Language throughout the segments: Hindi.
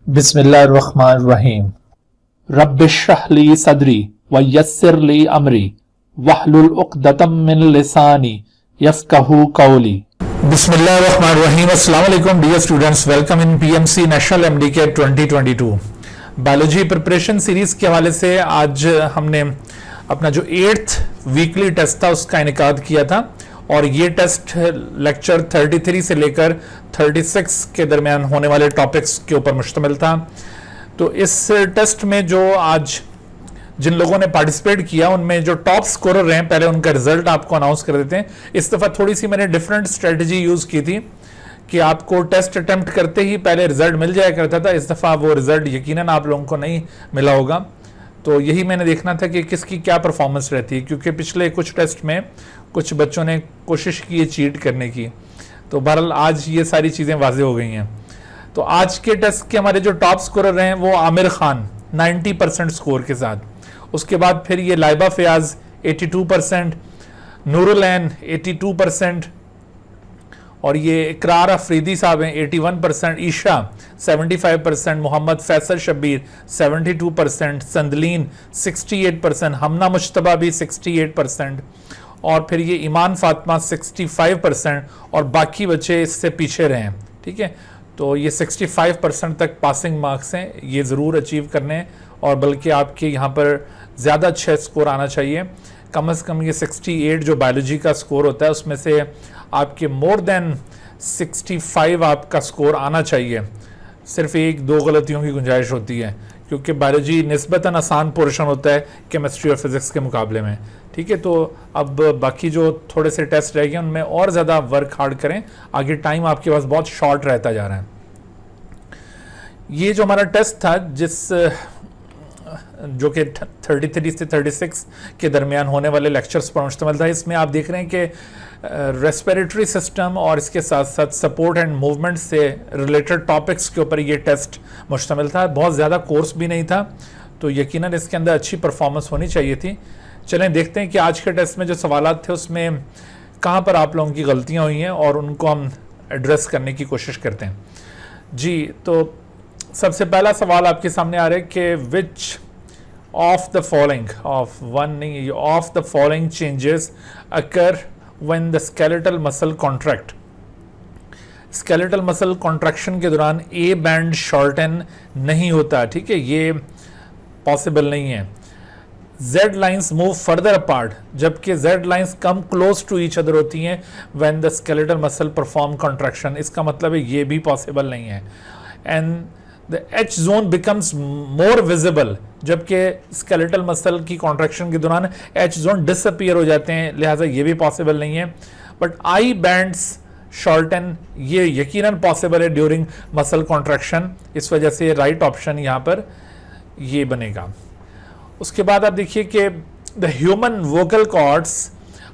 बिस्मिल्लाहिर्रहमानिर्रहीम। रब्बिश्रह ली सदरी व यस्सिर ली अमरी वहलुल उक़दतम मिन लिसानी यफ़क़हू क़ौली। बिस्मिल्लाहिर्रहमानिर्रहीम। अस्सलाम वालेकुम dear students, welcome in PMC national MDK 2022 biology preparation series के हवाले से आज हमने अपना जो 8th वीकली टेस्ट था उसका इनेकाद किया था और ये टेस्ट लेक्चर 33 से लेकर 36 के दरमियान होने वाले टॉपिक्स के ऊपर मुश्तमिल था। तो इस टेस्ट में जो आज जिन लोगों ने पार्टिसिपेट किया उनमें जो टॉप स्कोरर रहे पहले उनका रिजल्ट आपको अनाउंस कर देते हैं। इस दफ़ा थोड़ी सी मैंने डिफरेंट स्ट्रेटजी यूज़ की थी कि आपको टेस्ट अटेम्प्ट करते ही पहले रिजल्ट मिल जाया करता था। इस दफ़ा वो रिजल्ट यकीनन आप लोगों को नहीं मिला होगा। तो यही मैंने देखना था कि किसकी क्या परफॉर्मेंस रहती है, क्योंकि पिछले कुछ टेस्ट में कुछ बच्चों ने कोशिश की है चीट करने की। तो बहरहाल आज ये सारी चीज़ें वाज़ेह हो गई हैं। तो आज के टेस्ट के हमारे जो टॉप स्कोरर रहे हैं वो आमिर खान 90% स्कोर के साथ, उसके बाद फिर ये लाइबा फयाज 82%, नूरुल ऐन 82% और ये इकरार अफरीदी साहब हैं 81%, ईशा 75%, मोहम्मद फैसल शब्बीर 72%, संदलीन 68%, हमना मुश्तबा भी 68% और फिर ये ईमान फातिमा 65% और बाकी बच्चे इससे पीछे रहे हैं। ठीक है, तो ये 65% तक पासिंग मार्क्स हैं, ये ज़रूर अचीव करने हैं और बल्कि आपके यहाँ पर ज़्यादा अच्छा स्कोर आना चाहिए। कम से कम ये 68 जो बायोलॉजी का स्कोर होता है उसमें से आपके मोर देन 65 आपका स्कोर आना चाहिए। सिर्फ 1-2 गलतियों की गुंजाइश होती है क्योंकि बायोलॉजी निस्बतन आसान पोर्शन होता है केमिस्ट्री और फिजिक्स के मुकाबले में। ठीक है, तो अब बाकी जो थोड़े से टेस्ट रह गए उनमें और ज़्यादा वर्क हार्ड करें, आगे टाइम आपके पास बहुत शॉर्ट रहता जा रहा है। ये जो हमारा टेस्ट था जो कि 33 से 36 के दरमियान होने वाले लेक्चर्स पर मुश्तमिल था, इसमें आप देख रहे हैं कि रेस्पिरेटरी सिस्टम और इसके साथ साथ सपोर्ट एंड मूवमेंट से रिलेटेड टॉपिक्स के ऊपर ये टेस्ट मुश्तमिल था। बहुत ज़्यादा कोर्स भी नहीं था, तो यकीनन इसके अंदर अच्छी परफॉर्मेंस होनी चाहिए थी। चलें देखते हैं कि आज के टेस्ट में जो सवालात थे उसमें कहाँ पर आप लोगों की गलतियाँ हुई हैं और उनको हम एड्रेस करने की कोशिश करते हैं। जी, तो सबसे पहला सवाल आपके सामने आ रहा है कि विच of the following changes occur when the skeletal muscle contract. skeletal muscle contraction के दौरान A band shorten नहीं होता। ठीक है, ये पॉसिबल नहीं है। Z lines move further apart जबकि Z lines come close to each other होती हैं when the skeletal muscle perform contraction। इसका मतलब है ये भी पॉसिबल नहीं है। And the H zone becomes more visible जबकि skeletal muscle की contraction के दौरान H zone disappear हो जाते हैं, लिहाजा ये भी पॉसिबल नहीं है। बट I bands shorten ये यकीनन पॉसिबल है ड्यूरिंग मसल कॉन्ट्रैक्शन, इस वजह से राइट ऑप्शन यहाँ पर ये बनेगा। उसके बाद आप देखिए कि the human vocal cords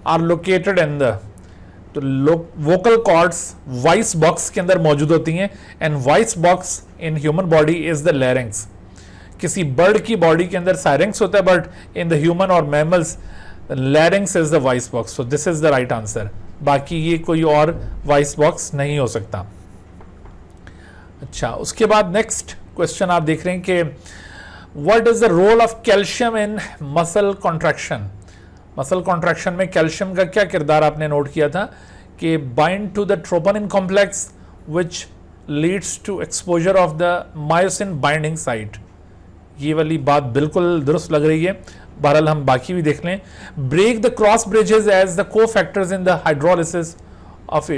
are located in the, तो वोकल कॉर्ड्स वॉइस बॉक्स के अंदर मौजूद होती हैं and voice box in human body is the larynx. किसी बर्ड की बॉडी के अंदर सायरिंग्स होता है बट इन द ह्यूमन और mammals larynx is the voice box. So this is the right answer, बाकी ये कोई और वॉइस बॉक्स नहीं हो सकता। अच्छा, उसके बाद नेक्स्ट क्वेश्चन आप देख रहे हैं कि what is the role of calcium in muscle contraction. Muscle contraction में कैल्शियम का क्या किरदार आपने नोट किया था कि bind to the troponin complex which leads to exposure of the myosin binding site. ये वाली बात बिल्कुल दुरुस्त लग रही है, बहरहाल हम बाकी भी देख लें। Break the cross bridges as the cofactors in the hydrolysis of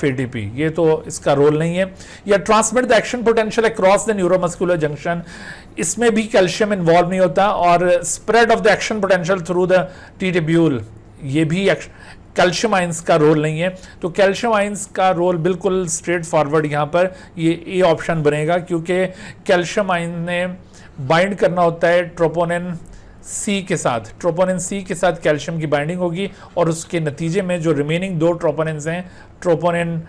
ATP, ये तो इसका रोल नहीं है। या transmit the action potential across the neuromuscular junction, इसमें भी कैल्शियम इन्वॉल्व नहीं होता। और spread of the action potential through the T tubule, ये भी कैल्शियम आइंस का रोल नहीं है। तो कैल्शियम आइंस का रोल बिल्कुल स्ट्रेट फॉरवर्ड यहाँ पर ये ए ऑप्शन बनेगा, क्योंकि कैल्शियम आइन ने बाइंड करना होता है ट्रोपोनिन सी के साथ। ट्रोपोनिन सी के साथ कैल्शियम की बाइंडिंग होगी और उसके नतीजे में जो रिमेनिंग 2 ट्रोपोनिन्स हैं, ट्रोपोनिन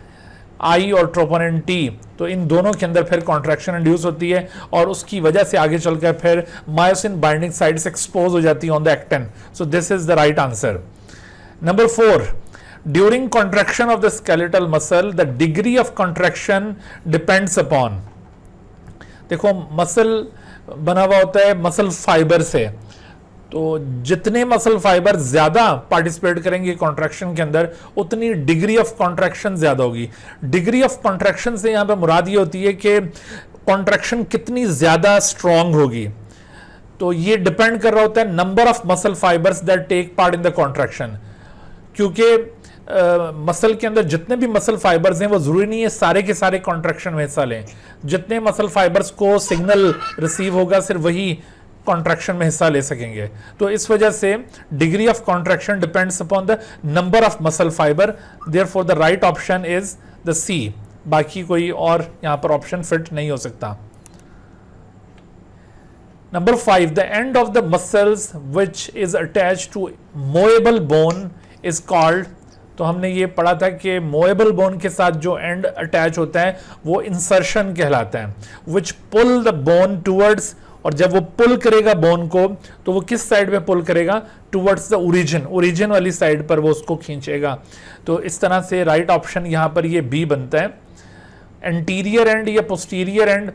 आई और ट्रोपोनिन टी, तो इन दोनों के अंदर फिर कॉन्ट्रैक्शन इंड्यूस होती है और उसकी वजह से आगे चलकर फिर मायोसिन बाइंडिंग साइट्स एक्सपोज हो जाती है on the actin. So this is the right answer. Number 4, during contraction of the skeletal muscle the degree of contraction depends upon. देखो मसल बना हुआ होता है मसल फाइबर से, तो जितने मसल फाइबर ज्यादा पार्टिसिपेट करेंगे कॉन्ट्रैक्शन के अंदर उतनी डिग्री ऑफ कॉन्ट्रैक्शन ज्यादा होगी। डिग्री ऑफ कॉन्ट्रैक्शन से यहां पे मुराद ये होती है कि कॉन्ट्रैक्शन कितनी ज्यादा स्ट्रांग होगी। तो ये डिपेंड कर रहा होता है number of muscle fibres that take part in the contraction, क्योंकि मसल के अंदर जितने भी मसल फाइबर्स हैं वो जरूरी नहीं है सारे के सारे कॉन्ट्रैक्शन में हिस्सा लें। जितने मसल फाइबर्स को सिग्नल रिसीव होगा सिर्फ वही कॉन्ट्रैक्शन में हिस्सा ले सकेंगे। तो इस वजह से degree of contraction depends upon the number of muscle fiber, therefore the right option is the C. बाकी कोई और यहां पर ऑप्शन फिट नहीं हो सकता। Number 5, the end of the muscles which is attached to movable bone is called, तो हमने ये पढ़ा था कि मोएबल बोन के साथ जो एंड अटैच होता है वो इंसर्शन कहलाता है, which pull the bone towards, और जब वो पुल करेगा बोन को तो वो किस साइड पे पुल करेगा, टुवर्ड्स द ओरिजिन वाली साइड पर वो उसको खींचेगा। तो इस तरह से राइट ऑप्शन यहां पर ये बी बनता है। एंटीरियर एंड या पोस्टीरियर एंड,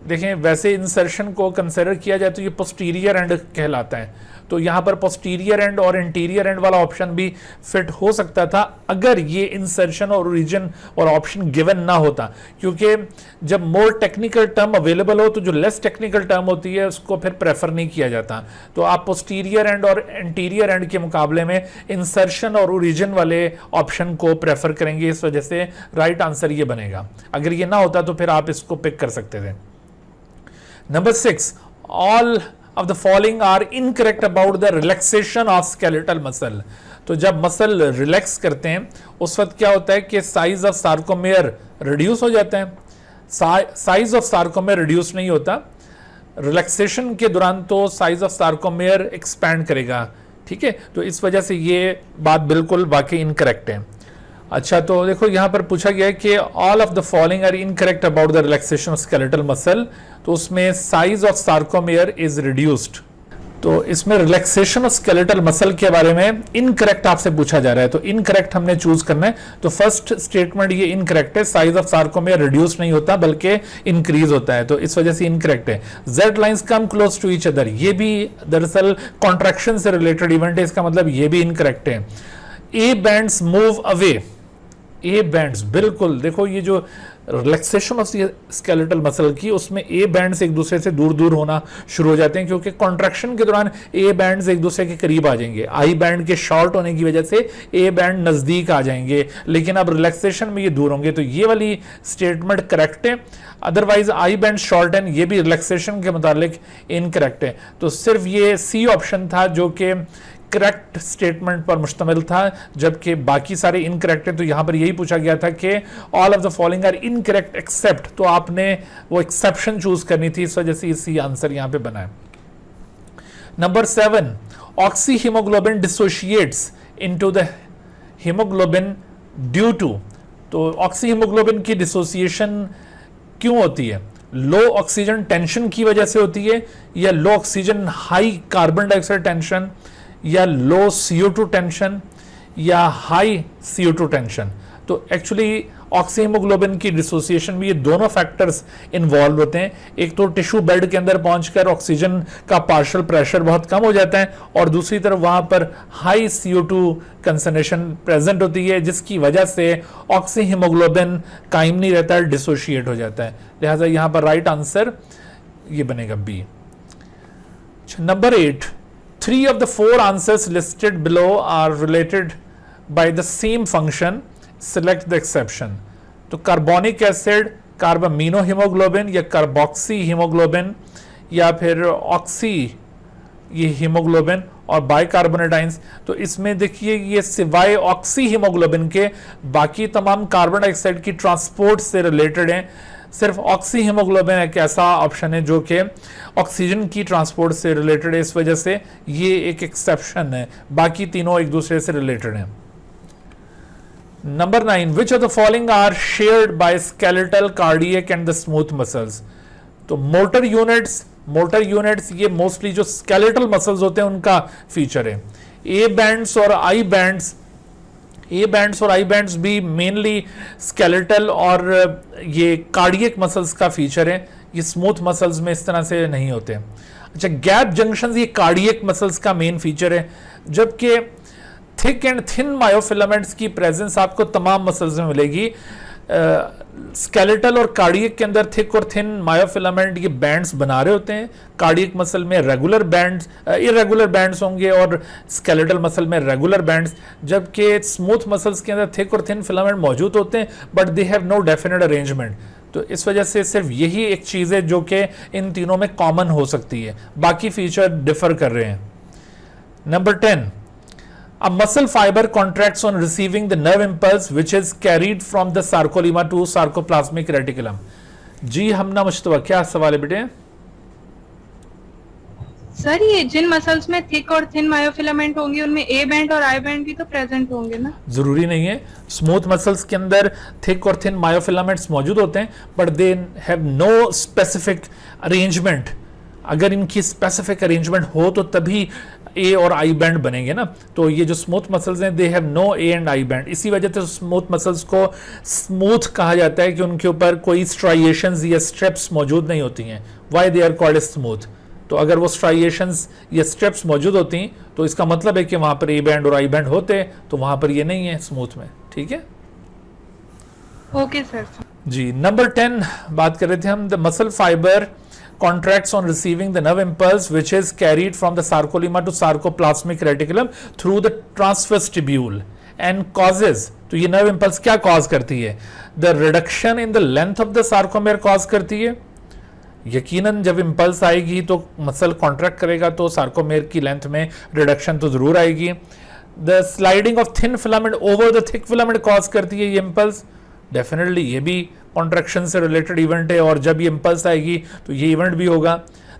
देखें वैसे इंसर्शन को कंसिडर किया जाए तो ये पोस्टीरियर एंड कहलाता है, तो यहां पर पोस्टीरियर एंड और इंटीरियर एंड वाला ऑप्शन भी फिट हो सकता था अगर ये इंसर्शन और ओरिजिन और ऑप्शन गिवन ना होता, क्योंकि जब मोर टेक्निकल टर्म अवेलेबल हो तो जो लेस टेक्निकल टर्म होती है उसको फिर प्रेफर नहीं किया जाता। तो आप पोस्टीरियर एंड और इंटीरियर एंड के मुकाबले में इंसर्शन और ओरिजिन वाले ऑप्शन को प्रेफर करेंगे, इस वजह से राइट आंसर ये बनेगा। अगर ये ना होता तो फिर आप इसको पिक कर सकते थे। Number 6, all of the following are incorrect about the relaxation of skeletal muscle। तो जब मसल रिलैक्स करते हैं उस वक्त क्या होता है कि साइज ऑफ सार्कोमेयर रिड्यूस हो जाता है। साइज ऑफ सार्कोमेयर रिड्यूस नहीं होता, रिलैक्सेशन के दौरान तो साइज ऑफ सार्कोमेयर एक्सपैंड करेगा, ठीक है। तो इस वजह से ये बात बिल्कुल वाकई इनकरेक्ट है। अच्छा, तो देखो यहां पर पूछा गया है कि all of the following are incorrect about the relaxation of skeletal muscle, तो उसमें size of sarcomere is reduced. तो इसमें रिलैक्सेशन ऑफ स्केलेटल मसल के बारे में इनकरेक्ट आपसे पूछा जा रहा है, तो इनकरेक्ट हमने चूज करना है। तो फर्स्ट स्टेटमेंट ये इनकरेक्ट है, साइज ऑफ सार्कोमेयर रिड्यूस नहीं होता बल्कि इंक्रीज होता है, तो इस वजह से इनकरेक्ट है। Z lines come close to each other, ये भी दरअसल कॉन्ट्रैक्शन से रिलेटेड इवेंट है, इसका मतलब ये भी इनकरेक्ट है। A bands move away, A bands बिल्कुल, देखो ये जो रिलैक्सेशन ऑफ स्केलेटल मसल की उसमें ए बैंड्स एक दूसरे से दूर दूर होना शुरू हो जाते हैं, क्योंकि कॉन्ट्रैक्शन के दौरान ए बैंड्स एक दूसरे के करीब आ जाएंगे। आई बैंड के शॉर्ट होने की वजह से ए बैंड नजदीक आ जाएंगे, लेकिन अब रिलैक्सेशन में ये दूर होंगे, तो ये वाली स्टेटमेंट करेक्ट है। Otherwise I band short and ये भी रिलैक्सेशन के मुतालिक इनकरेक्ट है। तो सिर्फ ये सी ऑप्शन था जो कि करेक्ट स्टेटमेंट पर मुश्तमिल था, जबकि बाकी सारे इनकरेक्ट है। तो यहां पर यही पूछा गया था कि all of the following are incorrect except, तो आपने वो एक्सेप्शन चूज करनी थी, इस वजह से इसी आंसर यहां पे बना है। Number 7, oxyhaemoglobin dissociates into the haemoglobin due to, तो ऑक्सी हीमोग्लोबिन की डिसोसिएशन क्यों होती है? लो ऑक्सीजन टेंशन की वजह से होती है, या low oxygen high carbon dioxide tension, या लो CO2 टेंशन, या हाई CO2 टेंशन। तो एक्चुअली ऑक्सीहीमोग्लोबिन की डिसोसिएशन में ये दोनों फैक्टर्स इन्वॉल्व होते हैं। एक तो टिश्यू बेड के अंदर पहुंचकर ऑक्सीजन का पार्शियल प्रेशर बहुत कम हो जाता है, और दूसरी तरफ वहां पर हाई CO2 कंसंट्रेशन प्रेजेंट होती है, जिसकी वजह से ऑक्सीहीमोग्लोबिन कायम नहीं रहता है, डिसोशिएट हो जाता है। लिहाजा यहां पर राइट आंसर ये बनेगा B. Number 8, 3 of the 4 answers listed below are related by the same function. Select the exception. तो कार्बोनिक एसिड, कार्बामीनो हीमोग्लोबिन, या कार्बोक्सी हीमोग्लोबिन, या फिर ऑक्सी ये हीमोग्लोबिन और बाइकार्बोनेटाइंस। तो इसमें देखिए ये सिवाय ऑक्सी हीमोग्लोबिन के बाकी तमाम कार्बन डाइऑक्साइड की ट्रांसपोर्ट से रिलेटेड हैं। सिर्फ ऑक्सी हीमोग्लोबिन एक ऐसा ऑप्शन है जो कि ऑक्सीजन की ट्रांसपोर्ट से रिलेटेड है, इस वजह से ये एक एक्सेप्शन है, बाकी तीनों एक दूसरे से रिलेटेड हैं। Number 9, which of the following are shared by skeletal, cardiac and the smooth muscles. तो मोटर यूनिट्स ये मोस्टली जो स्केलेटल मसल्स होते हैं उनका फीचर है। ए बैंड्स और आई बैंड्स भी मेनली स्केलेटल और ये कार्डियक मसल्स का फीचर है। ये स्मूथ मसल्स में इस तरह से नहीं होते। अच्छा, गैप जंक्शंस ये कार्डियक मसल्स का मेन फीचर है, जबकि थिक एंड थिन मायोफिलामेंट्स की प्रेजेंस आपको तमाम मसल्स में मिलेगी। स्केलेटल और कार्डियक के अंदर थिक और थिन मायोफिलामेंट ये बैंड्स बना रहे होते हैं। कार्डियक मसल में रेगुलर बैंड्स, इरेगुलर बैंड्स होंगे और स्केलेटल मसल में रेगुलर बैंड्स, जबकि स्मूथ मसल्स के अंदर थिक और थिन फिलामेंट मौजूद होते हैं but they have no definite arrangement. तो इस वजह से सिर्फ यही एक चीज़ है जो कि इन तीनों में कॉमन हो सकती है, बाकी फीचर डिफर कर रहे हैं। Number 10, a muscle fiber contracts on receiving the nerve impulse which is carried from the sarcolemma to sarcoplasmic reticulum। जी हमना मुश्तबा, क्या सवाल है बेटे? सर ये जिन मसल्स में थिक और थिन मायोफिलामेंट होंगे उनमें ए बैंड और आई बैंड भी तो प्रेजेंट होंगे ना? जरूरी नहीं है। स्मूथ मसल्स के अंदर थिक और थिन मायोफिलामेंट्स मौजूद होते हैं but they have no specific arrangement. अगर इनकी स्पेसिफिक अरेंजमेंट हो तो तभी ए और आई बैंड बनेंगे ना। तो ये जो स्मूथ मसल्स हैं they have no A and I band, इसी वजह से स्मूथ मसल्स को स्मूथ कहा जाता है कि उनके ऊपर कोई स्ट्राइएशंस या स्ट्रिप्स मौजूद नहीं होती हैं। Why they are called smooth? तो अगर वो स्ट्राइएशंस या स्ट्रिप्स मौजूद होती तो इसका मतलब है कि वहां पर ए बैंड और आई बैंड होते, तो वहां पर ये नहीं है स्मूथ में। ठीक है, ओके सर। जी नंबर 10 बात कर रहे थे हम। The muscle fibre contracts on receiving the nerve impulse which is carried from the sarcolemma to sarcoplasmic reticulum through the transverse tubule and causes, तो ये nerve impulse क्या cause करती है? The reduction in the length of the sarcomere cause करती है। यकीनन जब impulse आएगी तो मसल कॉन्ट्रैक्ट करेगा तो सार्कोमेर की लेंथ में रिडक्शन तो जरूर आएगी। The sliding of thin filament over the thick filament cause करती है ये impulse, डेफिनेटली ये भी कॉन्ट्रैक्शन से रिलेटेड इवेंट है और जब ये इंपल्स आएगी तो ये इवेंट भी होगा।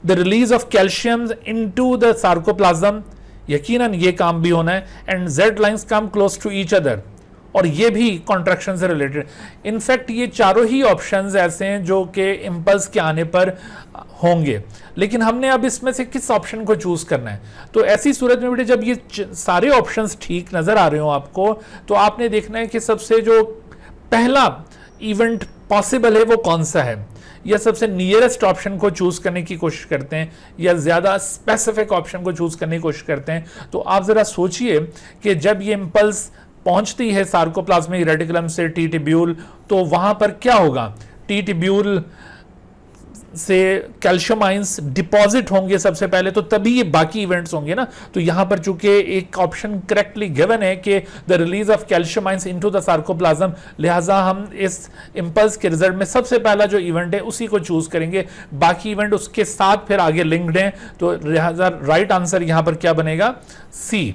The release of calcium into the sarcoplasm, यकीनन ये काम भी होना है। And Z lines come close to each other, और ये भी कॉन्ट्रैक्शन से रिलेटेड। इनफैक्ट ये चारों ही ऑप्शंस ऐसे हैं जो कि इंपल्स के आने पर होंगे, लेकिन हमने अब इसमें से किस ऑप्शन को चूज करना है। तो ऐसी सूरत में बेटे जब ये सारे ऑप्शंस ठीक नजर आ रहे हो आपको, तो आपने देखना है कि सबसे जो पहला इवेंट पॉसिबल है वो कौन सा है, या सबसे नियरेस्ट ऑप्शन को चूज करने की कोशिश करते हैं या ज्यादा स्पेसिफिक ऑप्शन को चूज करने की कोशिश करते हैं। तो आप जरा सोचिए कि जब ये इंपल्स पहुंचती है सार्कोप्लाज्मिक रेटिकुलम से टी टिब्यूल, तो वहां पर क्या होगा? टी टिब्यूल से कैल्शियम आयंस डिपॉजिट होंगे सबसे पहले, तो तभी ये बाकी इवेंट्स होंगे ना। तो यहां पर चूंकि एक ऑप्शन करेक्टली गिवन है कि the release of calcium ions into the sarcoplasm, लिहाजा हम इस इंपल्स के रिजल्ट में सबसे पहला जो इवेंट है उसी को चूज करेंगे, बाकी इवेंट उसके साथ फिर आगे लिंक्ड हैं। तो लिहाजा राइट आंसर यहां पर क्या बनेगा? सी।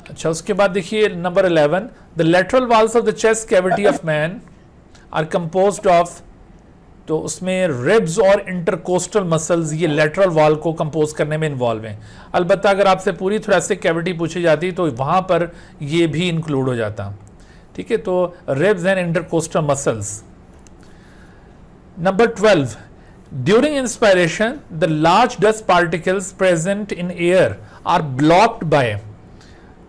अच्छा, उसके बाद देखिए number 11, the lateral walls of the chest cavity of man are composed of, तो उसमें रिब्स और इंटरकोस्टल मसल्स ये लेटरल वॉल को कंपोज करने में इन्वॉल्व हैं। अलबत्ता अगर आपसे पूरी थोरेसिक कैविटी पूछी जाती तो वहां पर ये भी इंक्लूड हो जाता। ठीक है, तो ribs and intercostal muscles. Number 12, during inspiration the large dust particles present in air are blocked by,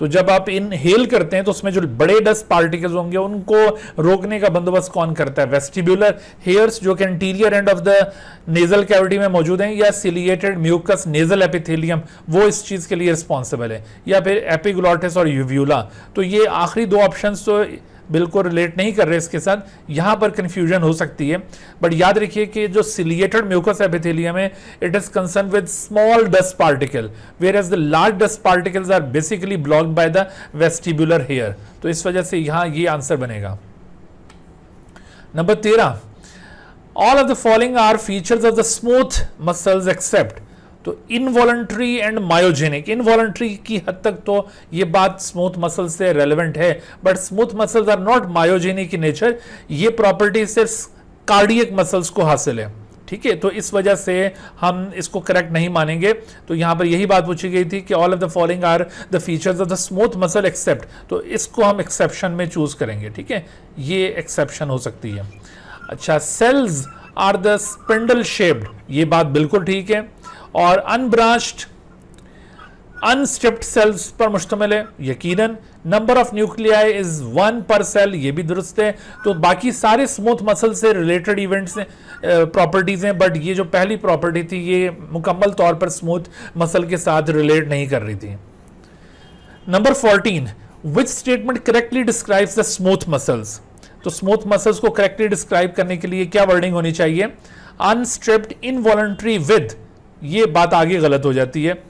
तो जब आप इनहेल करते हैं तो उसमें जो बड़े डस्ट पार्टिकल्स होंगे उनको रोकने का बंदोबस्त कौन करता है? वेस्टिब्यूलर हेयर्स जो कि anterior end of the nasal cavity में मौजूद हैं, या सिलिएटेड म्यूकस नेजल एपिथेलियम वो इस चीज के लिए रिस्पॉन्सिबल है, या फिर एपिग्लॉटिस और यूव्यूला। तो ये आखिरी दो ऑप्शंस तो बिल्कुल रिलेट नहीं कर रहे इसके साथ, यहां पर कंफ्यूजन हो सकती है। बट याद रखिए कि जो सिलिएटेड म्यूकस एपिथेलियम है it is concern with small dust particle, whereas the large dust particles are basically blocked by the vestibular hair. तो इस वजह से यहां ये आंसर बनेगा। Number 13, all of the following are features of the smooth muscles except, तो इनवॉलंटरी एंड मायोजेनिक। इनवॉलंटरी की हद तक तो ये बात स्मूथ मसल से रेलेवेंट है, but smooth muscles are not myogenic in nature. ये प्रॉपर्टी सिर्फ कार्डियक मसल्स को हासिल है। ठीक है, तो इस वजह से हम इसको करेक्ट नहीं मानेंगे। तो यहां पर यही बात पूछी गई थी कि all of the following are the features of the smooth muscle except, तो इसको हम एक्सेप्शन में चूज करेंगे। ठीक है, ये एक्सेप्शन हो सकती है। अच्छा, cells are the spindle shaped, ये बात बिल्कुल ठीक है। और अनब्रांच्ड अनस्ट्रिप्ड सेल्स पर मुश्तमिल है, यकीनन। नंबर ऑफ न्यूक्लियाई इज 1 पर सेल, ये भी दुरुस्त है। तो बाकी सारे स्मूथ मसल से रिलेटेड इवेंट्स हैं, प्रॉपर्टीज हैं, बट ये जो पहली प्रॉपर्टी थी ये मुकम्मल तौर पर स्मूथ मसल के साथ रिलेट नहीं कर रही थी। Number 14, which statement correctly describes the smooth muscles. तो स्मूथ मसल्स को करेक्टली डिस्क्राइब करने के लिए क्या वर्डिंग होनी चाहिए? अनस्ट्रिप्ड इनवॉलंटरी विद, ये बात आगे गलत हो जाती है।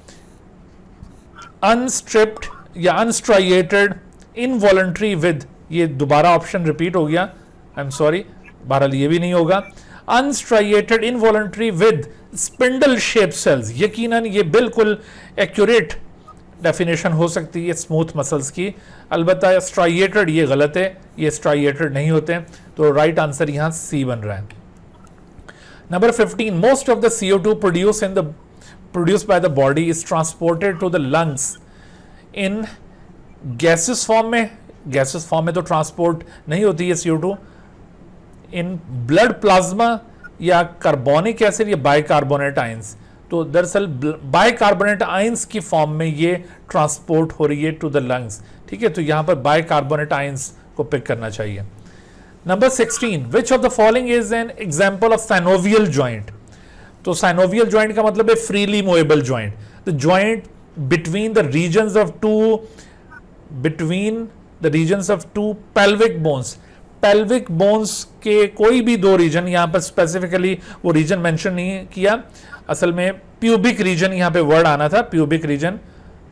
अनस्ट्रिप्ड या अनस्ट्राइएटेड इनवॉलंटरी विद, ये दोबारा ऑप्शन रिपीट हो गया, आई एम सॉरी, बहरहाल ये भी नहीं होगा। Unstriated involuntary with spindle shape cells, यकीनन ये बिल्कुल एक्यूरेट डेफिनेशन हो सकती है स्मूथ मसल्स की। अलबत्ता स्ट्राइएटेड ये गलत है, ये स्ट्राइएटेड नहीं होते, तो राइट आंसर यहां सी बन रहा है। Number 15, most of the CO2 produced by the body is transported to the lungs in gaseous form में, gaseous form में तो ट्रांसपोर्ट नहीं होती है CO2, इन ब्लड प्लाज्मा या कार्बोनिक एसिड या बाइकार्बोनेट आयंस। तो दरअसल बाइकार्बोनेट आयंस की फॉर्म में ये ट्रांसपोर्ट हो रही है टू द लंग्स, ठीक है। तो यहां पर बाइकार्बोनेट आयंस को पिक करना चाहिए। Number 16, which of the following is an example of synovial joint. तो साइनोवियल जॉइंट का मतलब है freely movable joint, the joint between the regions of two pelvic bones. Pelvic bones के कोई भी दो रीजन, यहां पर स्पेसिफिकली वो रीजन मेंशन नहीं किया, असल में प्यूबिक रीजन यहां पे वर्ड आना था, प्यूबिक रीजन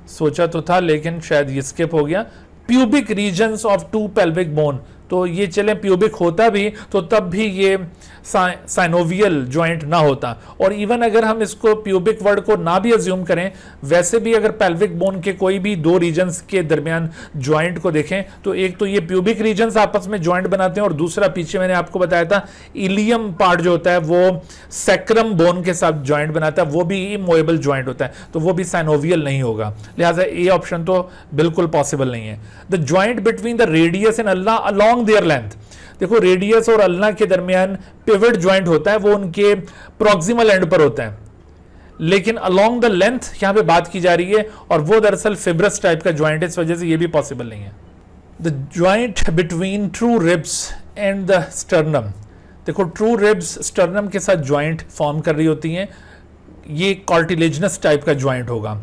सोचा तो था लेकिन शायद ये स्किप हो गया। Pubic regions of two pelvic bone, तो ये चले प्यूबिक होता भी तो तब भी ये साइनोवियल जॉइंट ना होता। और इवन अगर हम इसको प्यूबिक वर्ड को ना भी अज्यूम करें, वैसे भी अगर पेल्विक बोन के कोई भी दो रीजन्स के दरमियान जॉइंट को देखें तो एक तो ये प्यूबिक रीजन्स आपस में जॉइंट बनाते हैं, और दूसरा पीछे मैंने आपको बताया था इलियम पार्ट जो होता है वो सैक्रम बोन के साथ जॉइंट बनाता है, वो भी इमूवेबल जॉइंट होता है, तो वो भी साइनोवियल नहीं होगा। लिहाजा ए ऑप्शन तो बिल्कुल पॉसिबल नहीं है। The joint between the radius and ulna along there length, देखो रेडियस और अल्ना के दरमियान पिवट ज्वाइंट होता है, वो उनके प्रोक्सिमल एंड पर होता है, लेकिन अलोंग द लेंथ यहां पे बात की जा रही है, और वो दरअसल फिब्रस टाइप का ज्वाइंट है, इस वजह से ये भी पॉसिबल नहीं है। The joint between true ribs and the sternum, देखो ट्रू रिब्स स्टर्नम के साथ ज्वाइंट फॉर्म कर रही होती हैं, ये कार्टिलेजनस टाइप का ज्वाइंट होगा।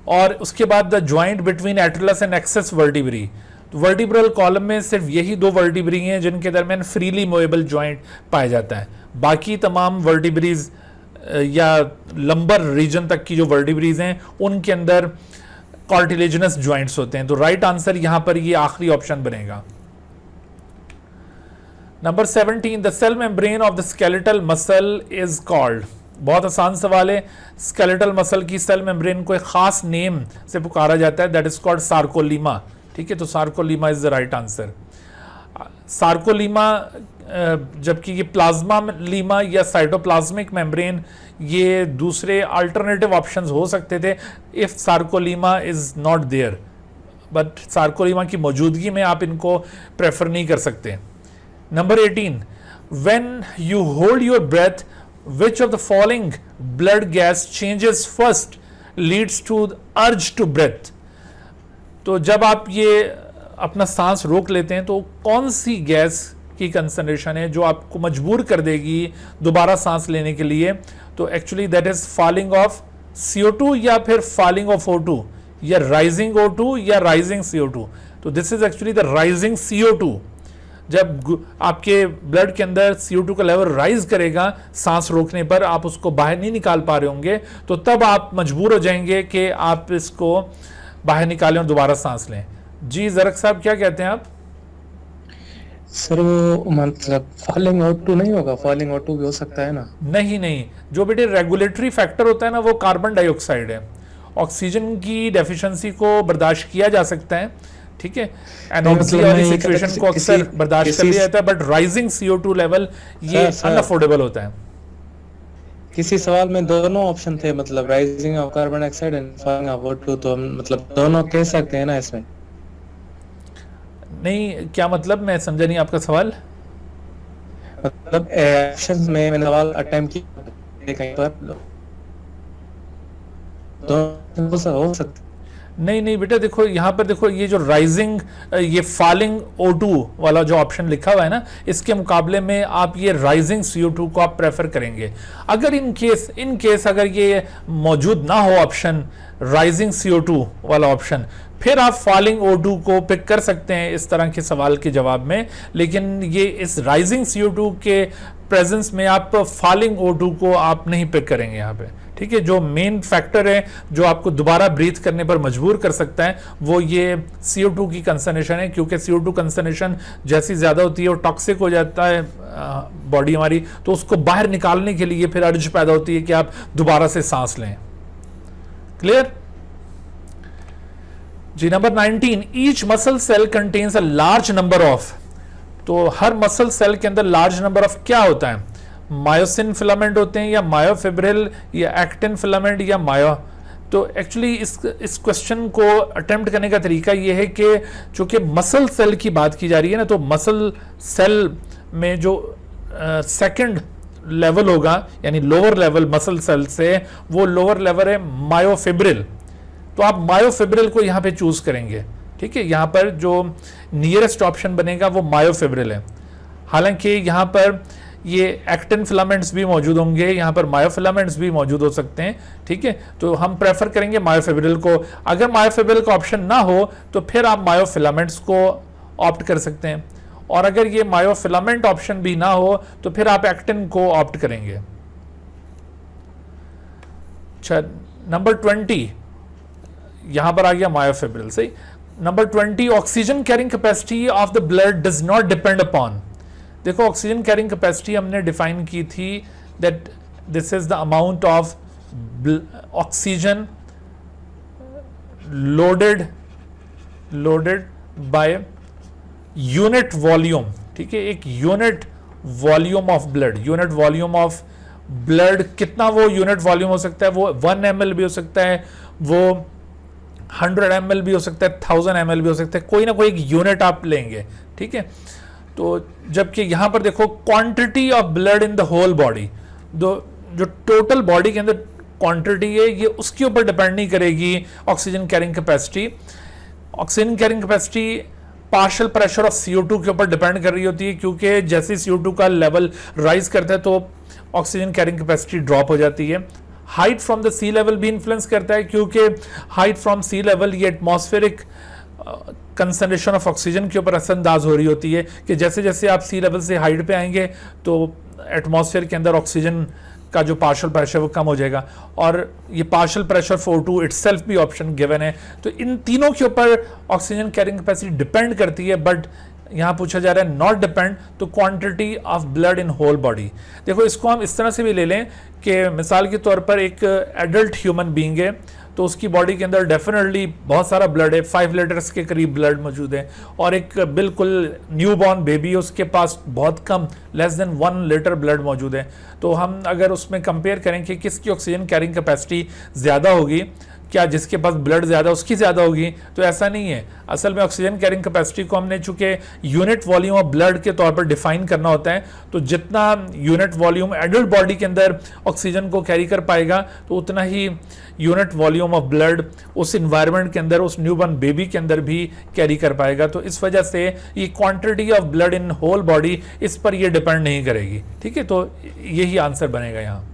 और उसके बाद the joint between atlas and axis vertebrae, vertebral column में सिर्फ यही दो वर्टिब्री हैं जिनके दरमियान फ्रीली मूवेबल जॉइंट पाया जाता है, बाकी तमाम वर्टिब्रीज या लंबर रीजन तक की जो वर्टिब्रीज हैं उनके अंदर कार्टिलेजनस जॉइंट्स होते हैं। तो राइट आंसर यहां पर ये आखिरी ऑप्शन बनेगा। Number 17, the cell membrane of the skeletal muscle is called, बहुत आसान सवाल है। स्केलेटल मसल की सेल मेम्ब्रेन को एक खास नेम से पुकारा जाता है, दैट इज कॉल्ड सार्कोलीमा, ठीक है। तो sarcolemma is the right answer. Sarcolemma, जबकि ये प्लाज्मा लीमा या साइटोप्लाज्मिक मेम्ब्रेन, ये दूसरे अल्टरनेटिव ऑप्शंस हो सकते थे if sarcolemma is not there, but sarcolemma की मौजूदगी में आप इनको प्रेफर नहीं कर सकते। Number 18, when you hold your breath which of the following blood gas changes first leads to urge to breath। तो जब आप ये अपना सांस रोक लेते हैं तो कौन सी गैस की कंसंट्रेशन है जो आपको मजबूर कर देगी दोबारा सांस लेने के लिए? तो actually that is falling of CO2 या फिर फॉलिंग ऑफ O2 या राइजिंग O2 या राइजिंग CO2। तो this is actually the rising CO2। जब आपके ब्लड के अंदर CO2 का लेवल राइज करेगा सांस रोकने पर, आप उसको बाहर नहीं निकाल पा रहे होंगे, तो तब आप मजबूर हो जाएंगे कि आप इसको बाहर निकालें और दोबारा सांस लें। जी जरक साहब क्या कहते हैं आप? सर वो मतलब फॉलिंग O2 नहीं होगा, फॉलिंग O2 भी हो सकता है ना? नहीं, जो बेटे रेगुलेटरी फैक्टर होता है ना वो कार्बन डाइऑक्साइड है। ऑक्सीजन की डेफिशिएंसी को बर्दाश्त किया जा सकता है, ठीक है, एनॉक्सी वाली सिचुएशन को अक्सर बर्दाश्त कर लिया जाता है, बट राइजिंग CO2 लेवल ये अनअफोर्डेबल होता है। किसी सवाल में दोनों ऑप्शन थे, मतलब rising of carbon dioxide and falling of O2, तो हम मतलब दोनों कह सकते हैं ना इसमें? नहीं, क्या मतलब, मैं समझा नहीं आपका सवाल। मतलब ऑप्शंस में मैंने सवाल अटेम्प्ट किया कहीं पर, दोनों हो सकते नहीं नहीं बेटा, देखो यहाँ पर देखो ये जो राइजिंग, ये फॉलिंग O2 वाला जो ऑप्शन लिखा हुआ है ना, इसके मुकाबले में आप ये राइजिंग CO2 को आप प्रेफर करेंगे। अगर इन केस अगर ये मौजूद ना हो ऑप्शन राइजिंग CO2 वाला ऑप्शन, फिर आप फॉलिंग O2 को पिक कर सकते हैं इस तरह के सवाल के जवाब में। लेकिन ये इस राइजिंग CO2 के प्रेजेंस में आप फॉलिंग O2 को आप नहीं पिक करेंगे यहाँ पे, ठीक है। जो मेन फैक्टर है जो आपको दोबारा ब्रीथ करने पर मजबूर कर सकता है वो ये CO2 की कंसंट्रेशन है, क्योंकि CO2 कंसंट्रेशन जैसी ज्यादा होती है और टॉक्सिक हो जाता है बॉडी हमारी, तो उसको बाहर निकालने के लिए फिर अर्ज पैदा होती है कि आप दोबारा से सांस लें। क्लियर जी। Number 19, each muscle cell contains a large number of, तो हर मसल सेल के अंदर लार्ज नंबर ऑफ क्या होता है? मायोसिन फिलामेंट होते हैं या मायोफिब्रिल या एक्टिन फिलामेंट या मायो। तो एक्चुअली इस क्वेश्चन को अटेम्प्ट करने का तरीका यह है कि चूंकि मसल सेल की बात की जा रही है ना, तो मसल सेल में जो सेकंड लेवल होगा यानी लोअर लेवल मसल सेल से, वो लोअर लेवल है मायोफिब्रिल। तो आप मायोफिब्रिल को यहां पे चूज करेंगे, ठीक है। यहां पर जो नियरेस्ट ऑप्शन बनेगा वो मायोफिब्रिल है। हालांकि यहां पर ये एक्टिन फिलामेंट्स भी मौजूद होंगे, यहां पर मायोफिलामेंट्स भी मौजूद हो सकते हैं, ठीक है। तो हम प्रेफर करेंगे मायोफिब्रिल को। अगर मायोफिब्रिल का ऑप्शन ना हो तो फिर आप मायोफिलामेंट्स को ऑप्ट कर सकते हैं, और अगर ये मायोफिलामेंट ऑप्शन भी ना हो तो फिर आप एक्टिन को ऑप्ट करेंगे। अच्छा, नंबर 20 यहां पर आ गया मायोफिब्रिल, सही। Number 20, oxygen carrying capacity of the blood does not depend upon. देखो ऑक्सीजन कैरिंग कैपेसिटी हमने डिफाइन की थी that this is the amount of oxygen loaded by unit volume, ठीक है। एक unit volume of blood, unit volume of blood कितना, वो यूनिट वॉल्यूम हो सकता है, वो 1 ml भी हो सकता है, वो 100 ml भी हो सकता है, 1000 ml भी हो सकता है, कोई ना कोई एक यूनिट आप लेंगे, ठीक है। तो जबकि यहां पर देखो quantity of blood in the whole body, जो टोटल बॉडी के अंदर क्वांटिटी है ये उसके ऊपर डिपेंड नहीं करेगी oxygen carrying capacity. Oxygen carrying capacity partial pressure of CO2 के ऊपर डिपेंड कर रही होती है, क्योंकि जैसे CO2 का लेवल राइज करता है तो ऑक्सीजन कैरिंग कैपेसिटी ड्रॉप हो जाती है। Height from the sea level भी इन्फ्लुएंस करता है, क्योंकि हाइट फ्रॉम सी लेवल ये एटमॉस्फेरिक कंसंट्रेशन ऑफ ऑक्सीजन के ऊपर असरअंदाज हो रही होती है कि जैसे जैसे आप सी लेवल से हाइट पे आएंगे तो एटमॉस्फेयर के अंदर ऑक्सीजन का जो पार्शियल प्रेशर वो कम हो जाएगा, और ये partial pressure for O2 itself भी ऑप्शन गिवन है। तो इन तीनों के ऊपर ऑक्सीजन कैरिंग कैपेसिटी डिपेंड करती है, बट यहां पूछा जा रहा है नॉट डिपेंड तो quantity of blood in whole body. देखो इसको हम इस तरह से भी ले लें कि मिसाल के तौर पर एक एडल्ट ह्यूमन बीइंग है, तो उसकी बॉडी के अंदर डेफिनेटली बहुत सारा ब्लड है, 5 लीटर्स के करीब ब्लड मौजूद है, और एक बिल्कुल न्यूबॉर्न बेबी उसके पास बहुत कम लेस देन 1 लीटर ब्लड मौजूद है। तो हम अगर उसमें कंपेयर करें कि किसकी ऑक्सीजन कैरिंग कैपेसिटी ज़्यादा होगी, क्या जिसके पास ब्लड ज़्यादा उसकी ज़्यादा होगी, तो ऐसा नहीं है। असल में ऑक्सीजन कैरिंग कैपेसिटी को हमने चूंकि यूनिट वॉल्यूम ऑफ ब्लड के तौर पर डिफाइन करना होता है, तो जितना यूनिट वॉल्यूम एडल्ट बॉडी के अंदर ऑक्सीजन को कैरी कर पाएगा तो उतना ही यूनिट वॉल्यूम ऑफ ब्लड उस इन्वायरमेंट के अंदर, उस न्यूबॉर्न बेबी के अंदर भी कैरी कर पाएगा। तो इस वजह से ये quantity of blood in whole body इस पर ये डिपेंड नहीं करेगी, ठीक है। तो यही आंसर बनेगा यहाँ।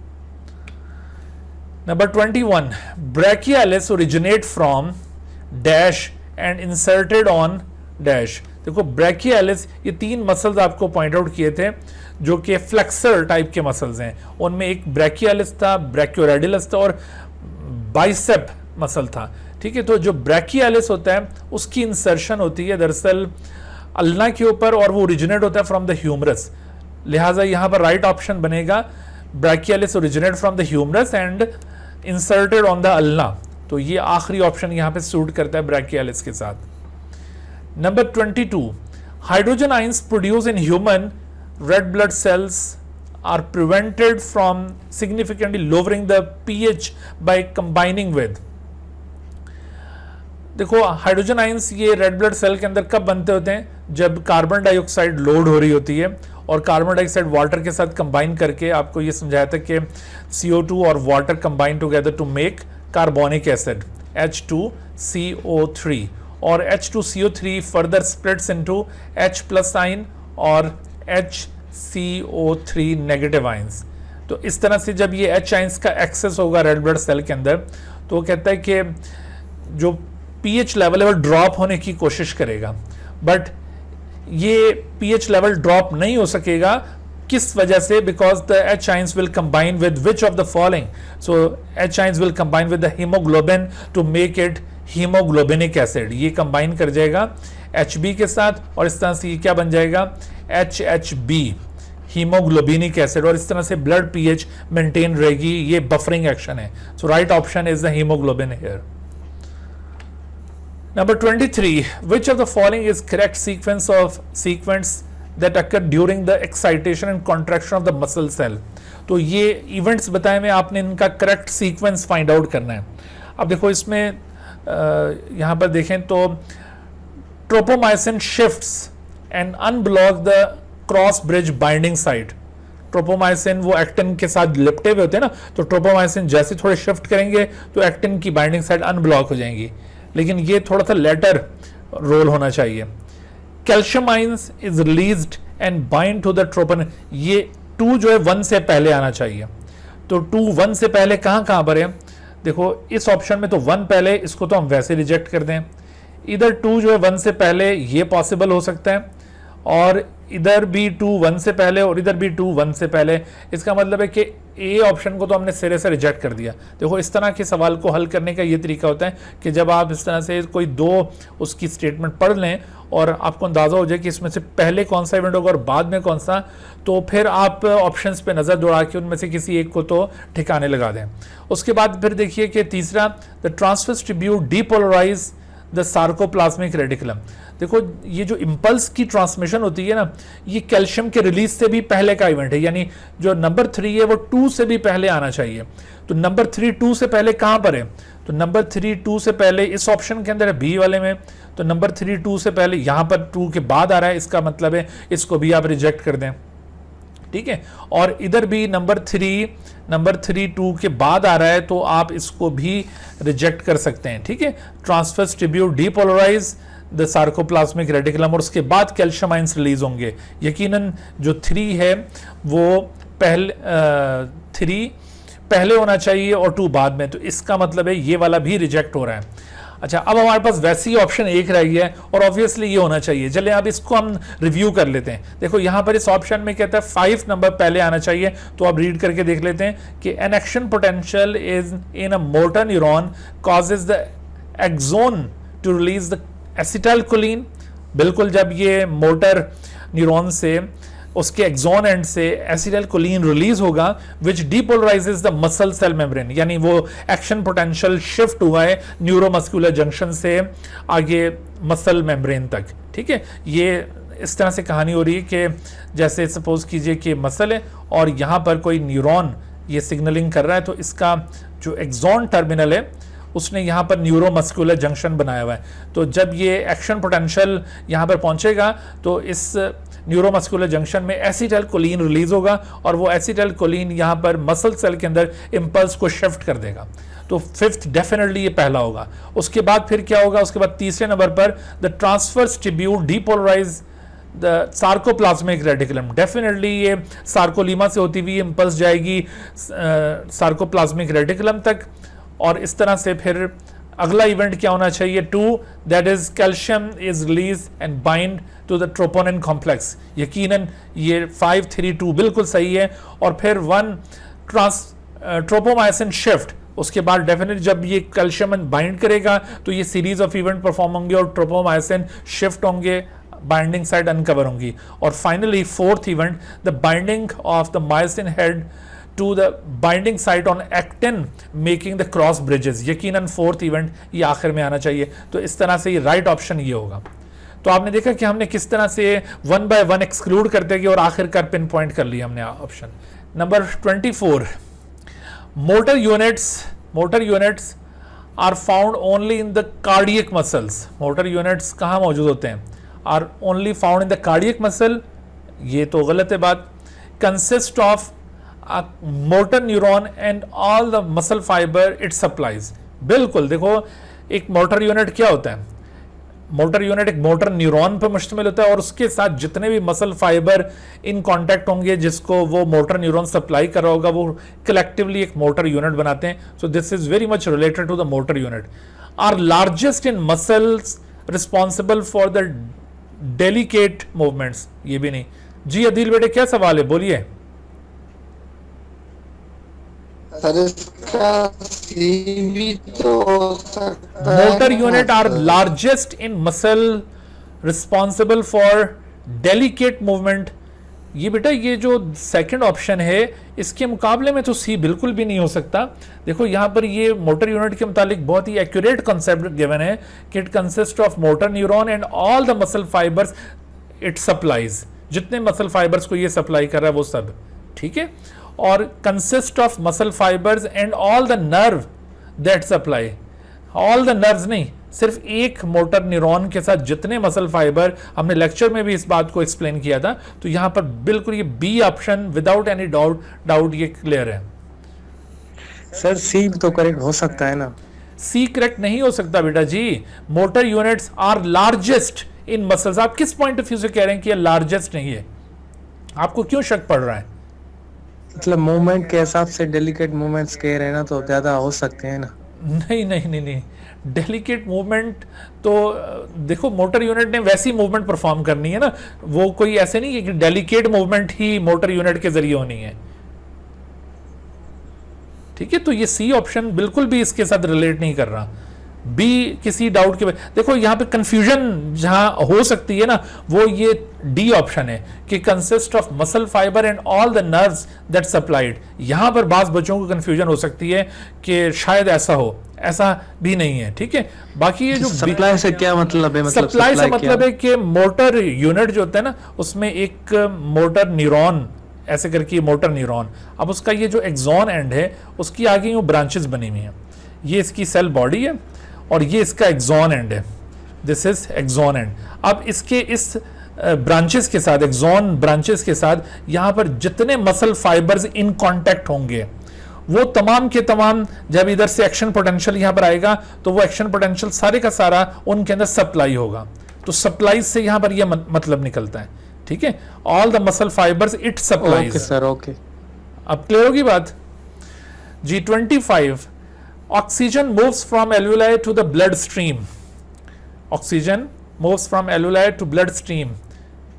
Number 21, brachialis originate from dash and inserted on dash। देखो brachialis ये 3 मसल्स आपको पॉइंट आउट किए थे जो कि फ्लेक्सर टाइप के मसल्स हैं। उनमें एक brachialis था, brachioradialis था और बाइसेप मसल था, ठीक है। तो जो brachialis होता है उसकी इंसर्शन होती है दरअसल अल्ना के ऊपर, और वो ओरिजिनेट होता है फ्रॉम द ह्यूमरस। लिहाजा यहाँ पर राइट ऑप्शन बनेगा brachialis originate from the humerus and inserted on the ulna। तो ये आखिरी ऑप्शन यहाँ पे सूट करता है brachialis के साथ। Number 22, hydrogen ions produce in human red blood cells are prevented from significantly lowering the pH by combining with. देखो हाइड्रोजन आयंस ये रेड ब्लड सेल के अंदर कब बनते होते हैं? जब कार्बन डाइऑक्साइड लोड हो रही होती है और कार्बन डाइऑक्साइड वाटर के साथ कंबाइन करके, आपको ये समझाया था कि CO2 और water combine together to make carbonic acid H2 CO3 और H2CO3 further splits into H plus ion और HCO3 नेगेटिव आयंस। तो इस तरह से जब ये H आयंस का एक्सेस होगा रेड ब्लड सेल के अंदर तो वो कहता है कि जो pH लेवल है वो ड्रॉप होने की कोशिश करेगा, बट ये pH लेवल ड्रॉप नहीं हो सकेगा। किस वजह से? Because the H ions will combine with which of the following? So H ions will combine with the hemoglobin to make it hemoglobinic acid। ये कंबाइन कर जाएगा HB के साथ और इस तरह से ये क्या बन जाएगा? HHB हीमोग्लोबिनिक एसिड, और इस तरह से ब्लड pH मेंटेन रहेगी। ये बफरिंग एक्शन है। So right option is the haemoglobin here. Number 23, which of the following is correct sequence that occur during the excitation and contraction of the muscle cell? तो ये इवेंट्स बताए में आपने इनका करेक्ट सीक्वेंस फाइंड आउट करना है। अब देखो इसमें यहाँ पर देखें तो ट्रोपोमाइसिन shifts and unblock the cross bridge binding site. ट्रोपोमाइसिन वो एक्टिन के साथ लिपटे हुए होते हैं ना, तो ट्रोपोमाइसिन जैसे थोड़े शिफ्ट करेंगे तो एक्टिन की बाइंडिंग साइट अनब्लॉक हो जाएंगी, लेकिन ये थोड़ा सा लेटर रोल होना चाहिए। Calcium ions is released and bind to the troponin. ये 2 जो है 1 से पहले आना चाहिए। तो 2 1 से पहले कहां पर है? देखो इस ऑप्शन में तो 1 पहले, इसको तो हम वैसे रिजेक्ट कर दें। इधर 2 जो है 1 से पहले, ये पॉसिबल हो सकता है, और इधर भी 2 1 से पहले और इधर भी 2 1 से पहले। इसका मतलब है कि ए ऑप्शन को तो हमने सिरे से रिजेक्ट कर दिया। देखो इस तरह के सवाल को हल करने का ये तरीका होता है कि जब आप इस तरह से कोई 2 उसकी स्टेटमेंट पढ़ लें और आपको अंदाज़ा हो जाए कि इसमें से पहले कौन सा इवेंट होगा और बाद में कौन सा, तो फिर आप ऑप्शंस पे नज़र दौड़ा के उनमें से किसी एक को तो ठिकाने लगा दें। उसके बाद फिर देखिए कि तीसरा, the transverse tubule depolarise the sarcoplasmic reticulum. देखो ये जो इम्पल्स की ट्रांसमिशन होती है ना, ये कैल्शियम के रिलीज से भी पहले का इवेंट है, यानी जो नंबर 3 है वो 2 से भी पहले आना चाहिए। तो नंबर 3 2 से पहले कहां पर है? तो नंबर 3 2 से पहले इस ऑप्शन के अंदर है, बी वाले में। तो नंबर 3 2 से पहले यहां पर 2 के बाद आ रहा है, इसका मतलब है इसको भी आप रिजेक्ट कर दें, ठीक है। और इधर भी नंबर 3 2 के बाद आ रहा है, तो आप इसको भी रिजेक्ट कर सकते हैं, ठीक है। Transverse tubule depolarise the sarcoplasmic reticulum, और उसके बाद कैल्शियम आयंस रिलीज होंगे। यकीनन जो 3 है वो 3 पहले होना चाहिए और 2 बाद में, तो इसका मतलब है ये वाला भी रिजेक्ट हो रहा है। अच्छा, अब हमारे पास वैसे ही ऑप्शन 1 रह गया है और ऑब्वियसली ये होना चाहिए। चलिए अब इसको हम रिव्यू कर लेते हैं। देखो यहाँ पर इस ऑप्शन में कहता है 5 नंबर पहले आना चाहिए, तो आप रीड करके देख लेते हैं कि an action potential is in a motor neuron causes the axon to release the acetylcholine. बिल्कुल, जब ये मोटर न्यूरॉन से उसके एक्सोन एंड से एसिटाइलकोलिन रिलीज होगा which depolarises the muscle cell membrane, यानी वो एक्शन पोटेंशियल शिफ्ट हुआ है न्यूरोमस्कुलर जंक्शन से आगे मसल मेम्ब्रेन तक, ठीक है। ये इस तरह से कहानी हो रही है कि जैसे सपोज कीजिए कि मसल है और यहाँ पर कोई न्यूरॉन ये सिग्नलिंग कर रहा है, तो इसका जो एक्सोन टर्मिनल है उसने यहाँ पर न्यूरोमस्कुलर जंक्शन बनाया हुआ है। तो जब ये एक्शन पोटेंशियल यहाँ पर पहुँचेगा तो इस न्यूरोमस्कुलर जंक्शन में एसिटाइलकोलिन रिलीज होगा और वो एसिटाइलकोलिन यहाँ पर मसल सेल के अंदर इम्पल्स को शिफ्ट कर देगा। तो 5th डेफिनेटली ये पहला होगा। उसके बाद फिर क्या होगा? उसके बाद तीसरे नंबर पर the transverse tubule depolarise the sarcoplasmic reticulum. Definitely ये सार्कोलीमा से होती हुई इम्पल्स जाएगी सार्कोप्लाज्मिक रेडिकुलम तक, और इस तरह से फिर अगला इवेंट क्या होना चाहिए? 2, that is calcium is release and bind to the troponin complex. यकीनन ये 5 3 2 बिल्कुल सही है। और फिर 1 ट्रोपोमाइसिन शिफ्ट, उसके बाद डेफिनेटली जब ये कैल्शियम बाइंड करेगा तो ये सीरीज ऑफ इवेंट परफॉर्म होंगे और ट्रोपोमाइसिन शिफ्ट होंगे, बाइंडिंग साइड अनकवर होंगी। और finally 4th event, the binding of the myosin head to the binding site on actin making the cross bridges। यकीनन 4th इवेंट ये आखिर में आना चाहिए। तो इस तरह से ये राइट ऑप्शन ये होगा। तो आपने देखा कि हमने किस तरह से 1 by 1 एक्सक्लूड करते गए और आखिरकार पिन पॉइंट कर लिया हमने option number 24। Motor units are found only in the cardiac muscles. Motor units कहाँ मौजूद होते हैं? Are only found in the cardiac muscle, ये तो गलत है बात। Consist of a motor neuron and all the muscle fiber it supplies। बिल्कुल, देखो एक मोटर यूनिट क्या होता है? मोटर यूनिट एक मोटर न्यूरॉन पर मुश्तमिल होता है और उसके साथ जितने भी मसल फाइबर इन कांटेक्ट होंगे जिसको वो मोटर न्यूरॉन सप्लाई कर रहा होगा, वो कलेक्टिवली एक मोटर यूनिट बनाते हैं. So this is very much related to the motor unit. Are largest in muscles responsible for the delicate movements. ये भी नहीं. जी अदिल बेटे क्या सवाल है, बोलिए. सर इसका सी भी तो हो सकता है. Motor unit are largest in muscle responsible for delicate movement. ये बेटा ये जो सेकंड ऑप्शन है इसके मुकाबले में तो सी बिल्कुल भी नहीं हो सकता. देखो यहाँ पर ये मोटर यूनिट के मुतालिक बहुत ही एक्यूरेट कॉन्सेप्ट गिवन है कि it consist of motor neuron and all the muscle fibres it supplies. जितने मसल फाइबर्स को ये सप्लाई कर रहा है वो सब, ठीक है. और consist of muscle fibres and all the nerve that supply. All the nerves नहीं, सिर्फ एक मोटर न्यूरॉन के साथ जितने मसल फाइबर, हमने लेक्चर में भी इस बात को एक्सप्लेन किया था. तो यहां पर बिल्कुल ये B option without any doubt ये क्लियर है. सर सी तो करेक्ट हो सकता है ना? सी करेक्ट नहीं हो सकता बेटा जी. Motor units are largest in muscles. आप किस पॉइंट ऑफ व्यू से कह रहे हैं कि ये लार्जेस्ट नहीं है? आपको क्यों शक पड़ रहा है? मतलब मूवमेंट के हिसाब से डेलिकेट मूवमेंट्स कह रहे हैं ना, तो ज्यादा हो सकते हैं ना? नहीं नहीं नहीं नहीं, डेलिकेट मूवमेंट तो देखो मोटर यूनिट ने वैसी मूवमेंट परफॉर्म करनी है ना. वो कोई ऐसे नहीं है कि डेलिकेट मूवमेंट ही मोटर यूनिट के जरिए होनी है, ठीक है. तो ये सी ऑप्शन बिल्कुल भी इसके साथ रिलेट नहीं कर रहा. बी किसी डाउट के देखो यहाँ पे कंफ्यूजन जहां हो सकती है ना, वो ये डी ऑप्शन है कि consist of muscle fibre and all the nerves that supplied. यहां पर बाज बच्चों को कंफ्यूजन हो सकती है कि शायद ऐसा हो, ऐसा भी नहीं है, ठीक है. बाकी ये जो सप्लाई से क्या मतलब है? मतलब सप्लाई से मतलब है कि मोटर यूनिट जो होता है ना, उसमें एक मोटर न्यूरॉन ऐसे करके मोटर न्यूरॉन, अब उसका ये जो एक्सॉन एंड है उसकी आगे यूं ब्रांचेस बनी हुई हैं. ये इसकी सेल बॉडी है और ये इसका एक्सॉन एंड है. This is axon end. अब इसके इस ब्रांचेस के साथ, एक्सॉन ब्रांचेस के साथ यहां पर जितने मसल फाइबर्स इन कांटेक्ट होंगे वो तमाम के तमाम, जब इधर से एक्शन पोटेंशियल यहां पर आएगा तो वो एक्शन पोटेंशियल सारे का सारा उनके अंदर सप्लाई होगा. तो सप्लाई से यहां पर यह मतलब निकलता है, ठीक है. All the muscle fibres it supplies. Okay sir, okay. अब क्लियर होगी बात. जी 25, oxygen moves from alveoli to the blood stream. Oxygen moves from alveoli to blood stream.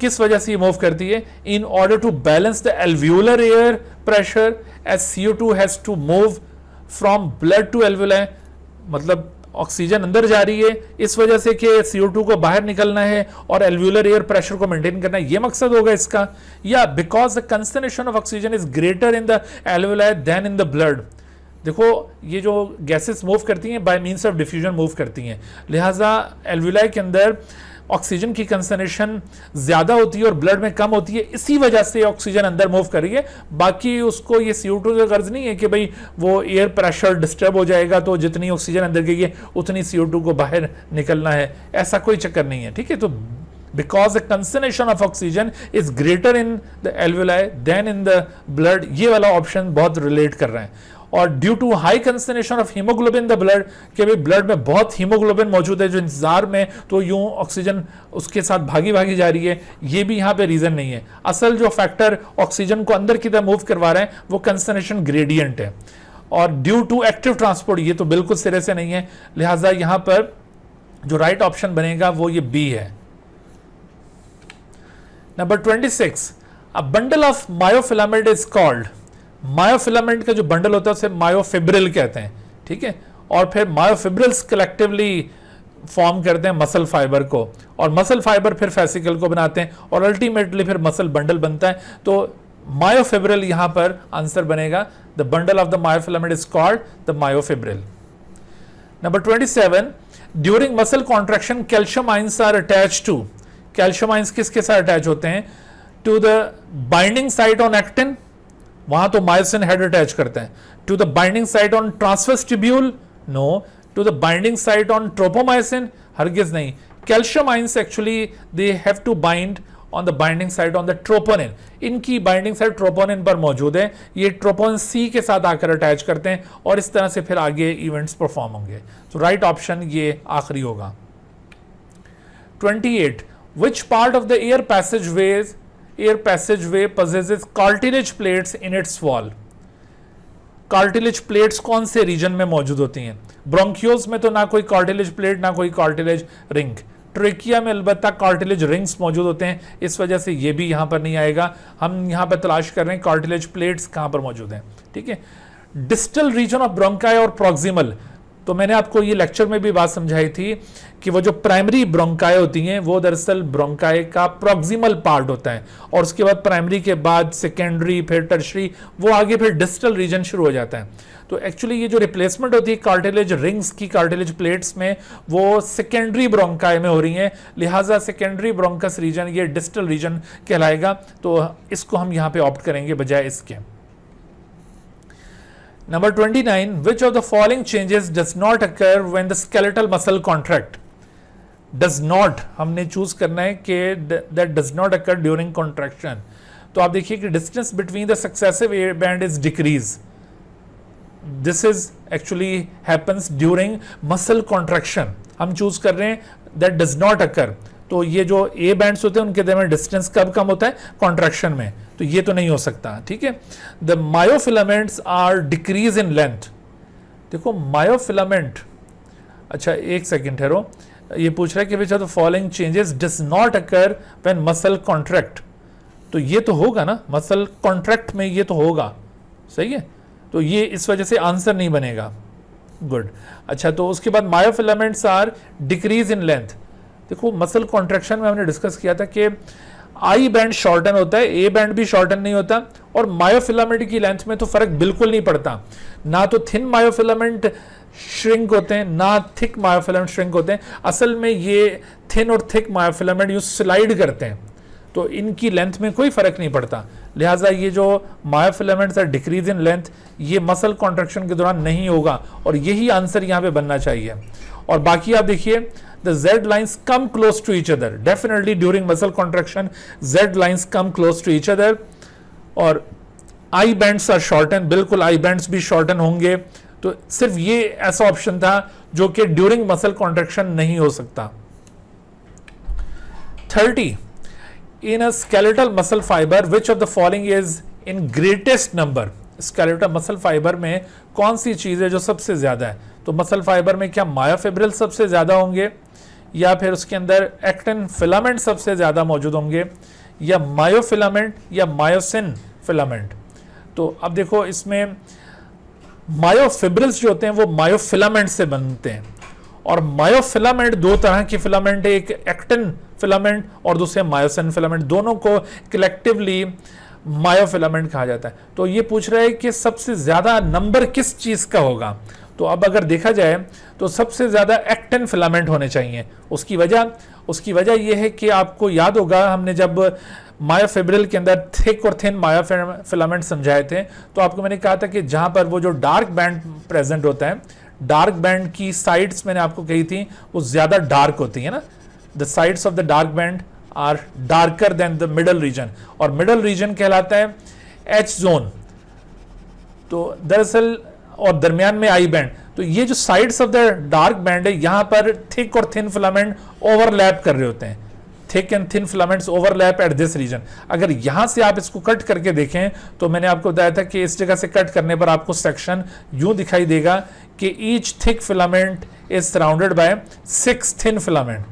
किस वजह से ये मूव करती है? In order to balance the alveolar air pressure as CO2 has to move from blood to alveoli. मतलब ऑक्सीजन अंदर जा रही है इस वजह से कि CO2 को बाहर निकलना है और एल्व्यूलर एयर प्रेशर को मेंटेन करना है, ये मकसद होगा इसका. या because the concentration of oxygen is greater in the alveoli than in the blood. देखो ये जो गैसेस मूव करती हैं by means of diffusion move करती हैं, लिहाजा एल्वेoli के अंदर ऑक्सीजन की कंसंट्रेशन ज्यादा होती है और ब्लड में कम होती है, इसी वजह से ऑक्सीजन अंदर मूव कर रही है. बाकी उसको ये CO2 का गर्ज नहीं है कि भाई वो एयर प्रेशर डिस्टर्ब हो जाएगा तो जितनी ऑक्सीजन अंदर गई है उतनी CO2 को बाहर निकलना है, ऐसा कोई चक्कर नहीं है, ठीक है. तो because the concentration of oxygen is greater in the alveoli than in the blood, ये वाला ऑप्शन बहुत रिलेट कर रहे हैं. और due to high concentration of haemoglobin the blood, के भाई ब्लड में बहुत हीमोग्लोबिन मौजूद है जो इंतजार में, तो यूं ऑक्सीजन उसके साथ भागी भागी जा रही है, ये भी यहाँ पे रीजन नहीं है. असल जो फैक्टर ऑक्सीजन को अंदर की तरफ मूव करवा रहे हैं वो कंसंट्रेशन ग्रेडियंट है. और ड्यू टू एक्टिव ट्रांसपोर्ट, ये तो बिल्कुल सिरे से नहीं है, लिहाजा यहाँ पर जो राइट ऑप्शन बनेगा वो ये बी है. Number 26, a bundle of myofilament is called. Myofilament का जो बंडल होता है उसे मायोफिब्रिल कहते हैं, ठीक है. और फिर मायोफिब्रिल्स कलेक्टिवली फॉर्म करते हैं मसल फाइबर को, और मसल फाइबर फिर फेसिकल को बनाते हैं और अल्टीमेटली फिर मसल बंडल बनता है. तो मायोफिब्रिल यहां पर आंसर बनेगा. The bundle of the myofilament is called the myofibril. Number 27, during muscle contraction calcium ions are attached to. Calcium ions किसके साथ अटैच होते हैं? To the binding site on actin, वहां तो मायोसिन हेड अटैच करते हैं. To the binding site on transverse tubule, no. To the binding site on tropomyosin, हरगिज नहीं. Calcium ions actually they have to bind on the binding site on the troponin, इनकी बाइंडिंग साइट ट्रोपोनिन पर मौजूद है, ये ट्रोपोनिन सी के साथ आकर अटैच करते हैं और इस तरह से फिर आगे इवेंट्स परफॉर्म होंगे। तो राइट ऑप्शन ये आखिरी होगा। 28 which part of the air passageway possesses cartilage plates in its wall? Cartilage plates कौन से रीजन में मौजूद होती हैं? ब्रोंकियोल्स में तो ना कोई कार्टिलेज प्लेट ना कोई कार्टिलेज रिंग, ट्रेकिया में अलबत्ता कार्टिलेज रिंग्स मौजूद होते हैं, इस वजह से ये भी यहाँ पर नहीं आएगा। हम यहाँ पर तलाश कर रहे हैं कार्टिलेज प्लेट्स कहाँ पर मौजूद हैं, ठीक है। डिस्टल रीजन ऑफ ब्रोंकाई और प्रॉक्सिमल, तो मैंने आपको ये लेक्चर में भी बात समझाई थी कि वो जो प्राइमरी ब्रोंकाई होती हैं वो दरअसल ब्रोंकाई का प्रॉक्सिमल पार्ट होता है और उसके बाद प्राइमरी के बाद सेकेंडरी फिर टर्शरी, वो आगे फिर डिस्टल रीजन शुरू हो जाता है। तो एक्चुअली ये जो रिप्लेसमेंट होती है कार्टिलेज रिंग्स की कार्टिलेज प्लेट्स में, वो सेकेंडरी ब्रोंकाई में हो रही हैं, लिहाजा सेकेंडरी ब्रोंकस रीजन ये डिस्टल रीजन कहलाएगा। तो इसको हम यहाँ पे ऑप्ट करेंगे बजाय इसके। Number 29, which of the following changes does not occur when the skeletal muscle contract? Does not हमने चूज करना है कि that does not occur during contraction। तो आप देखिए कि distance between the successive air band is decrease. This is actually happens during muscle contraction। हम चूज कर रहे हैं that does not occur। तो ये जो ए बैंड्स होते हैं उनके दरमियान डिस्टेंस कब कम होता है? कॉन्ट्रैक्शन में। तो ये तो नहीं हो सकता, ठीक है। The myofilaments are decrease in length. देखो मायोफिलामेंट, अच्छा एक सेकेंड ठहरो, ये पूछ रहा है कि which are the following changes does not occur when muscle contract. तो ये तो होगा ना, मसल कॉन्ट्रैक्ट में ये तो होगा, सही है। तो ये इस वजह से आंसर नहीं बनेगा। गुड। अच्छा तो उसके बाद myofilaments are decrease in length. देखो मसल कॉन्ट्रैक्शन में हमने डिस्कस किया था कि आई बैंड शॉर्टन होता है, ए बैंड भी शॉर्टन नहीं होता, और मायोफिलामेंट की लेंथ में तो फर्क बिल्कुल नहीं पड़ता। ना तो थिन मायोफिलामेंट श्रिंक होते हैं ना थिक मायोफिलामेंट श्रिंक होते हैं। असल में ये थिन और थिक मायोफिलामेंट यूं स्लाइड करते हैं, तो इनकी लेंथ में कोई फर्क नहीं पड़ता। लिहाजा ये जो myofilaments are decrease in length, ये मसल कॉन्ट्रैक्शन के दौरान नहीं होगा और यही आंसर यहाँ पे बनना चाहिए। और बाकी आप देखिए the Z lines come close to each other, definitely during muscle contraction Z lines come close to each other, और I bands are shorten, बिल्कुल I bands भी shorten होंगे। तो सिर्फ ये ऐसा ऑप्शन था जो कि during muscle contraction नहीं हो सकता। 30 in a skeletal muscle fiber which of the following is in greatest number? skeletal muscle fiber में कौन सी चीज है जो सबसे ज्यादा है? तो मसल फाइबर में क्या मायोफिब्रिल सबसे ज्यादा होंगे, या फिर उसके अंदर एक्टिन फिलामेंट सबसे ज्यादा मौजूद होंगे, या मायोफिलामेंट या मायोसिन फिलामेंट? तो अब देखो इसमें मायोफिब्रिल्स जो होते हैं वो मायोफिलामेंट से बनते हैं, और मायोफिलामेंट दो तरह के फिलामेंट है, एक एक्टिन फिलामेंट और दूसरे मायोसिन फिलामेंट, दोनों को कलेक्टिवली मायोफिलामेंट कहा जाता है। तो ये पूछ रहा है कि सबसे ज्यादा नंबर किस चीज का होगा? तो अब अगर देखा जाए तो सबसे ज्यादा एक्टिन फिलामेंट होने चाहिए। उसकी वजह यह है कि आपको याद होगा हमने जब मायोफिब्रिल के अंदर थिक और थिन मायोफिलामेंट समझाए थे, तो आपको मैंने कहा था कि जहां पर वो जो डार्क बैंड प्रेजेंट होता है, डार्क बैंड की साइड्स मैंने आपको कही थी वो ज्यादा डार्क होती है ना, the sides of the dark band are darker than the middle region, और मिडल रीजन कहलाता है एच जोन। तो दरअसल और दरमियान में आई बैंड, तो ये जो sides of the dark band है यहां पर थिक और थिन फिलामेंट ओवरलैप कर रहे होते हैं, thick and thin filaments overlap at this region. अगर यहां से आप इसको कट करके देखें तो मैंने आपको बताया था कि इस जगह से कट करने पर आपको सेक्शन यूं दिखाई देगा कि each thick filament is surrounded by 6 thin filament.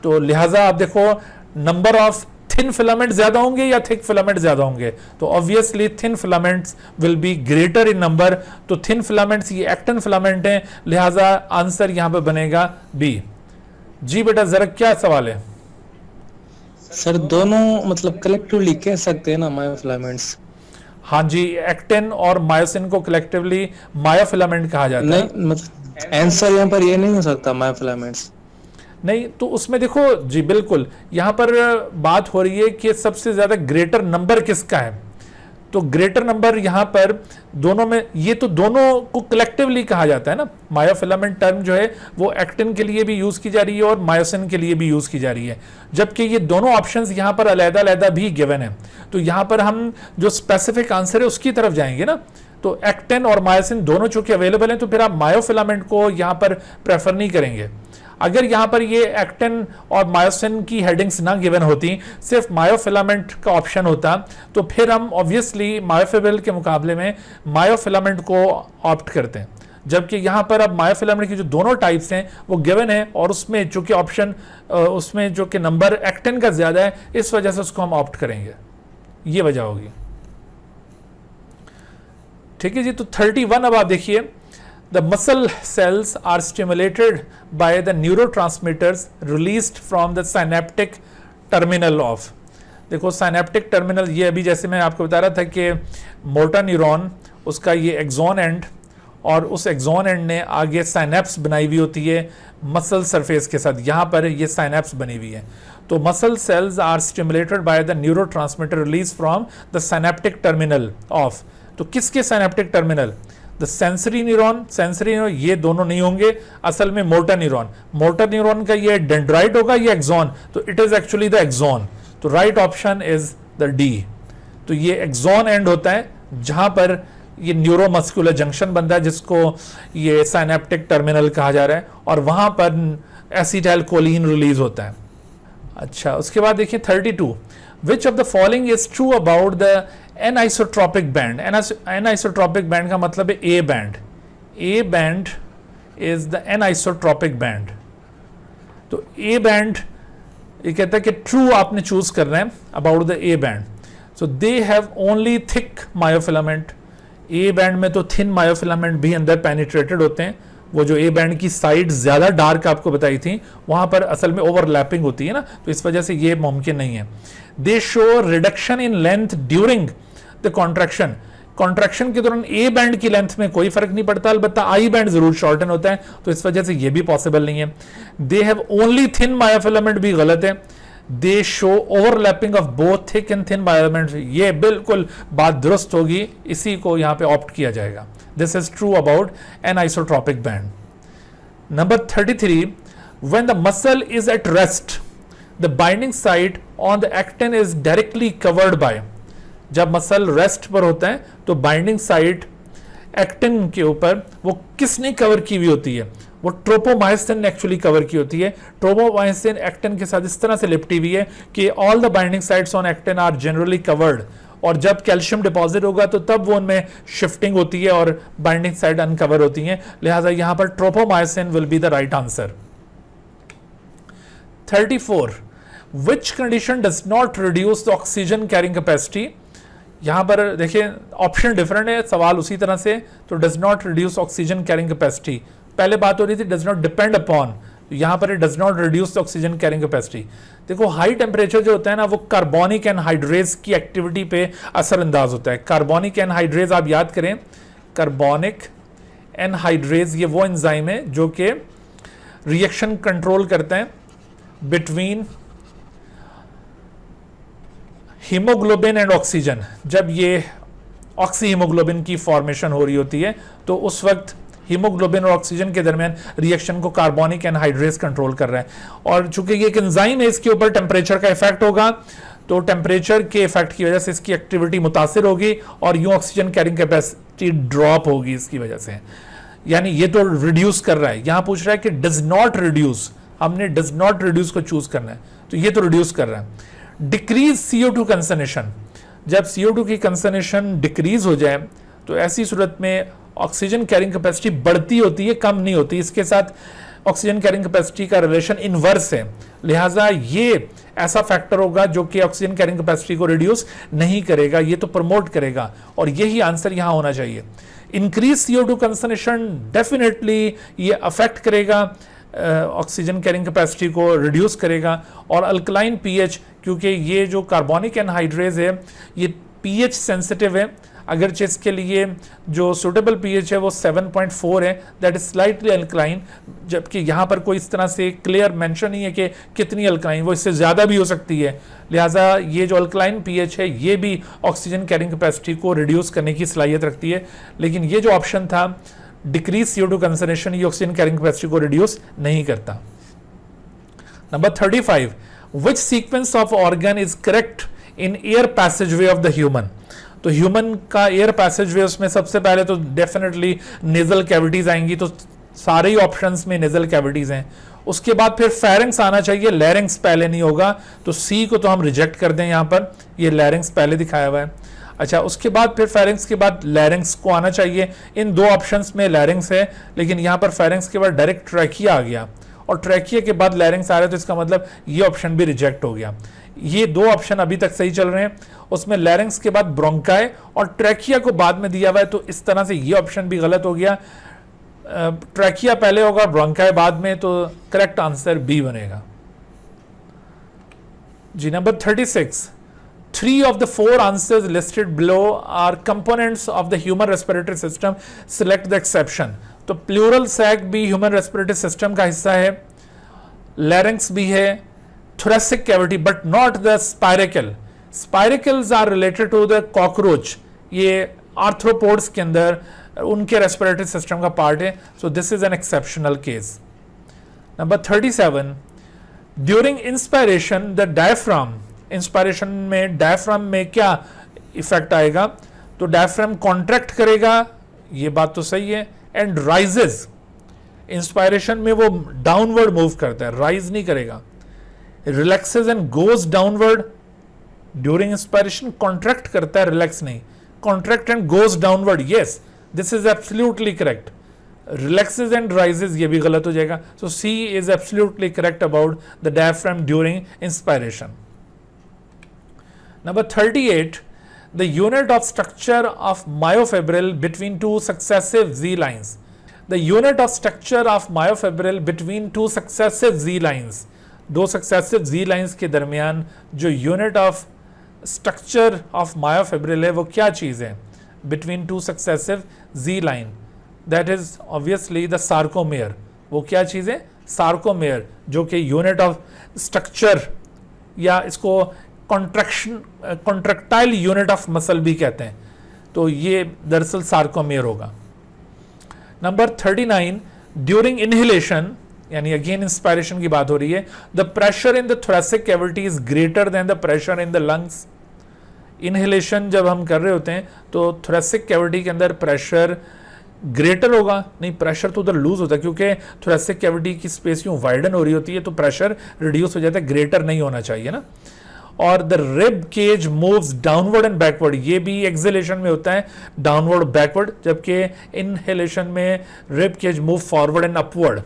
तो लिहाजा आप देखो नंबर ऑफ थिन फिलामेंट ज्यादा होंगे या थिक फिलामेंट ज्यादा होंगे? तो obviously thin filaments will be greater in number. तो थिन फिलामेंट्स ये एक्टिन फिलामेंट हैं, लिहाजा आंसर यहां पे बनेगा बी। जी बेटा जरा क्या सवाल है? सर दोनों मतलब कलेक्टिवली कह सकते हैं ना मायोफिलामेंट्स? हाँ जी, एक्टिन और मायोसिन को कलेक्टिवली मायोफिलामेंट कहा जाता है। नहीं मतलब आंसर यहाँ पर ये नहीं हो सकता मायोफिलामेंट्स? नहीं, तो उसमें देखो जी बिल्कुल यहां पर बात हो रही है कि सबसे ज्यादा ग्रेटर नंबर किसका है। तो ग्रेटर नंबर यहाँ पर दोनों में, ये तो दोनों को कलेक्टिवली कहा जाता है ना। मायोफिलामेंट टर्म जो है वो एक्टिन के लिए भी यूज की जा रही है और मायोसिन के लिए भी यूज की जा रही है, जबकि ये दोनों ऑप्शंस यहाँ पर अलग-अलग भी गिवन है। तो यहाँ पर हम जो स्पेसिफिक आंसर है उसकी तरफ जाएंगे ना। तो एक्टिन और मायोसिन दोनों चूंकि अवेलेबल हैं, तो फिर आप मायोफिलामेंट को यहाँ पर प्रेफर नहीं करेंगे। अगर यहाँ पर ये एक्टिन और मायोसिन की हेडिंग्स ना गिवन होती, सिर्फ मायोफिलामेंट का ऑप्शन होता, तो फिर हम ऑब्वियसली मायोफिबिल के मुकाबले में मायोफिलामेंट को ऑप्ट करते हैं। जबकि यहाँ पर अब मायोफिलामेंट की जो दोनों टाइप्स हैं वो गिवन है, और उसमें चूंकि ऑप्शन उसमें जो कि नंबर एक्टिन का ज्यादा है, इस वजह से उसको हम ऑप्ट करेंगे, ये वजह होगी। ठीक है जी। तो 31 अब आप देखिए, the muscle cells are stimulated by the neurotransmitters released from the synaptic terminal of। देखो synaptic terminal, ये अभी जैसे मैं आपको बता रहा था कि मोटर न्यूरॉन, उसका ये एक्सॉन एंड, और उस एक्सॉन एंड ने आगे साइनेप्स बनाई हुई होती है मसल सरफेस के साथ, यहाँ पर ये साइनेप्स बनी हुई है। तो muscle cells are stimulated by the neurotransmitter release from the synaptic terminal of. तो किसके synaptic terminal? The sensory neuron, sensory neuron ये दोनों नहीं होंगे, असल में मोटर न्यूरॉन। मोटर न्यूरॉन का ये डेंड्राइट होगा, ये एक्सॉन, तो it is actually the axon. तो right option is the D. तो ये एक्सॉन एंड होता है जहां पर ये न्यूरोमस्कुलर जंक्शन बनता है, जिसको ये साइनेप्टिक टर्मिनल कहा जा रहा है, और वहां पर एसिटाइल कोलिन रिलीज होता है। अच्छा, उसके बाद देखिए 32, which of the following is true about the anisotropic band. Anisotropic band का मतलब है A band. A band is the anisotropic band. तो ए बैंड ये कहता है कि ट्रू आपने चूज करना है about the A band. So they have only thick myofilament. A band में तो थिन मायोफिलामेंट भी अंदर पेनिट्रेटेड होते हैं। वो जो ए बैंड की साइड ज्यादा डार्क आपको बताई थी, वहां पर असल में ओवरलैपिंग होती है ना, तो इस वजह से ये मुमकिन नहीं है। दे show reduction in length during the contraction. Contraction के दौरान ए बैंड की लेंथ में कोई फर्क नहीं पड़ता, अलबत्ता आई बैंड जरूर शॉर्टन होता है, तो इस वजह से ये भी पॉसिबल नहीं है। They have only thin myofilament भी गलत है। दे show overlapping of both thick and thin myofilament, ये बिल्कुल बात दुरुस्त होगी, इसी को यहां पे ऑप्ट किया जाएगा। This is true about anisotropic band. Number 33, when the muscle is at rest, the binding site on the actin is directly covered by। जब मसल रेस्ट पर होता है तो बाइंडिंग साइट एक्टिन के ऊपर वो किसने कवर की हुई होती है? वो ट्रोपोमायोसिन ने एक्चुअली कवर की होती है। ट्रोपोमायोसिन एक्टिन के साथ इस तरह से लिपटी हुई है कि all the binding sites on actin are generally covered, और जब कैल्शियम डिपॉजिट होगा तो तब वो उनमें शिफ्टिंग होती है और बाइंडिंग साइड अनकवर होती हैं, लिहाजा यहां पर tropomyosin will be the right answer. 34, which condition does not reduce the oxygen carrying capacity. यहां पर देखिए ऑप्शन डिफरेंट है, सवाल उसी तरह से। तो does not reduce oxygen carrying capacity, पहले बात हो रही थी डज नॉट डिपेंड अपॉन, यहां पर does not reduce the oxygen carrying capacity. देखो हाई टेम्परेचर जो होता है ना, वो कार्बोनिक एनहाइड्रेज की एक्टिविटी पे असरअंदाज होता है। कार्बोनिक एनहाइड्रेज आप याद करें, कार्बोनिक एनहाइड्रेज ये वो एंजाइम है जो कि रिएक्शन कंट्रोल करते हैं बिटवीन हीमोग्लोबिन एंड ऑक्सीजन। जब ये ऑक्सी हीमोग्लोबिन की फॉर्मेशन हो रही होती है तो उस वक्त हीमोग्लोबिन और ऑक्सीजन के दरमियान रिएक्शन को कार्बोनिक एनहाइड्रेज कंट्रोल कर रहा है। और चूंकि ये एक एंजाइम है, इसके ऊपर टेम्परेचर का इफेक्ट होगा, तो टेम्परेचर के इफेक्ट की वजह से इसकी एक्टिविटी मुतासिर होगी और यूं ऑक्सीजन कैरिंग कैपेसिटी ड्रॉप होगी इसकी वजह से। यानी ये तो रिड्यूस कर रहा है, यहां पूछ रहा है कि डज नॉट रिड्यूस, हमने डज नॉट रिड्यूस को चूज करना है, तो ये तो रिड्यूस कर रहा है। डिक्रीज CO2 कंसनेशन, जब CO2 की कंसनेशन डिक्रीज हो जाए तो ऐसी सूरत में ऑक्सीजन कैरिंग कैपेसिटी बढ़ती होती है, कम नहीं होती। इसके साथ ऑक्सीजन कैरिंग कैपेसिटी का रिलेशन इनवर्स है, लिहाजा ये ऐसा फैक्टर होगा जो कि ऑक्सीजन कैरिंग कैपेसिटी को रिड्यूस नहीं करेगा, ये तो प्रमोट करेगा, और यही आंसर यहां होना चाहिए। इंक्रीज CO2 कंसनेशन डेफिनेटली ये अफेक्ट करेगा ऑक्सीजन कैरिंग कैपेसिटी को रिड्यूस करेगा। और अल्कलाइन pH, क्योंकि ये जो कार्बोनिक एनहाइड्रेज है ये pH सेंसिटिव है, अगरचे इसके लिए जो सुटेबल पीएच है वो 7.4 है, दैट इज स्लाइटली अल्कलाइन, जबकि यहाँ पर कोई इस तरह से क्लियर मेंशन नहीं है कि कितनी अल्कलाइन, वो इससे ज़्यादा भी हो सकती है। लिहाजा ये जो अल्कलाइन पीएच है ये भी ऑक्सीजन कैरिंग कैपेसिटी को रिड्यूस करने की सलाहियत रखती है, लेकिन ये जो ऑप्शन था डिक्रीज CO2 कंसंट्रेशन, ये ऑक्सीजन कैरिंग कैपेसिटी को रिड्यूस नहीं करता। Number 35, which sequence of organ is correct in air passageway of the human. तो ह्यूमन का एयर पैसेजवे, उसमें सबसे पहले तो डेफिनेटली नेजल कैविटीज आएंगी, तो सारे ही ऑप्शंस में नेजल कैविटीज हैं। उसके बाद फिर फेरिंग्स आना चाहिए, लैरिंग्स पहले नहीं होगा, तो सी को तो हम रिजेक्ट कर दें, यहाँ पर ये लैरिंग्स पहले दिखाया हुआ है। अच्छा, उसके बाद फिर फेरिंग्स के बाद लैरिंग्स को आना चाहिए। इन दो ऑप्शंस में लैरिंग्स है, लेकिन यहाँ पर फेरिंग्स के बाद डायरेक्ट ट्रैकिया आ गया और ट्रैकिया के बाद लैरिंग्स आ रहे, तो इसका मतलब ये ऑप्शन भी रिजेक्ट हो गया। ये दो ऑप्शन अभी तक सही चल रहे हैं, उसमें लैरिंग्स के बाद ब्रोंकाई और ट्रैकिया को बाद में दिया हुआ है, तो इस तरह से ये ऑप्शन भी गलत हो गया। ट्रैकिया पहले होगा, ब्रोंकाई बाद में, तो करेक्ट आंसर बी बनेगा जी। Number 36, 3 of the 4 answers listed below are components of the human respiratory system. Select the exception. तो प्लूरल सैक भी ह्यूमन रेस्पिरेटरी सिस्टम का हिस्सा है, लैरिंग्स भी है, thoracic cavity but not the spiracle. Spiracles are related to the cockroach. ये आर्थ्रोपोड्स के अंदर उनके रेस्पिरेटरी सिस्टम का पार्ट है, so this is an exceptional case. Number 37, during inspiration the diaphragm, inspiration में डायफ्राम में क्या इफेक्ट आएगा, तो डायफ्राम कॉन्ट्रैक्ट करेगा, ये बात तो सही है, एंड राइजेस, इंस्पायरेशन में वो डाउनवर्ड मूव करता है, राइज नहीं करेगा, relaxes and goes downward, during inspiration contract करता है, रिलैक्स नहीं, contract and goes downward, yes this is absolutely correct, relaxes and rises ये भी गलत हो जाएगा, so C is absolutely correct about the diaphragm during inspiration. Number 38, the unit of structure of myofibril between two successive Z lines. The unit of structure of myofibril between two successive Z lines. दो successive Z lines के दरमियान जो unit of structure of myofibril है वो क्या चीज़ है? Between two successive Z line. That is obviously the sarcomere. वो क्या चीज़ है? Sarcomere, जो कि unit of structure या इसको कॉन्ट्रैक्टाइल यूनिट ऑफ मसल भी कहते हैं, तो ये दरअसल सार्कोमेयर होगा। नंबर 39, ड्यूरिंग इनहेलेशन, यानी अगेन इंस्पायरेशन की बात हो रही है, the pressure in the thoracic cavity is greater than the pressure in the lungs. Inhalation जब हम कर रहे होते हैं तो थोरेसिक कैविटी के अंदर प्रेशर ग्रेटर होगा, नहीं प्रेशर तो उधर लूज होता है, क्योंकि थोरेसिक कैविटी की स्पेस यूं वाइडन हो रही होती है, तो प्रेशर रिड्यूस हो जाता है, ग्रेटर नहीं होना चाहिए ना। और the rib cage moves downward and backward, ये भी एक्सहेलेशन में होता है डाउनवर्ड बैकवर्ड, जबकि इनहेलेशन में rib cage move forward and upward,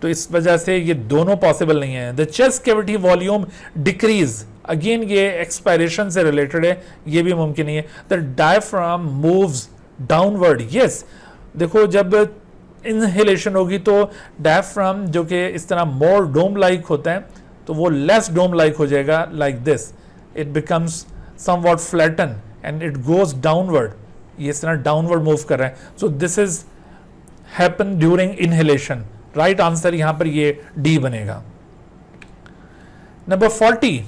तो इस वजह से ये दोनों पॉसिबल नहीं है। The chest cavity volume decrease, again ये एक्सपायरेशन से रिलेटेड है, ये भी मुमकिन नहीं है। The diaphragm moves downward, yes देखो जब इनहेलेशन होगी तो डायफ्राम जो कि इस तरह मोर डोम लाइक होता है, तो वो लेस डोम लाइक हो जाएगा, like this it becomes somewhat flatten and it goes downward, ये इस तरह डाउनवर्ड मूव कर रहा है, so this is happen during inhalation. Right answer यहां पर ये डी बनेगा। Number 40,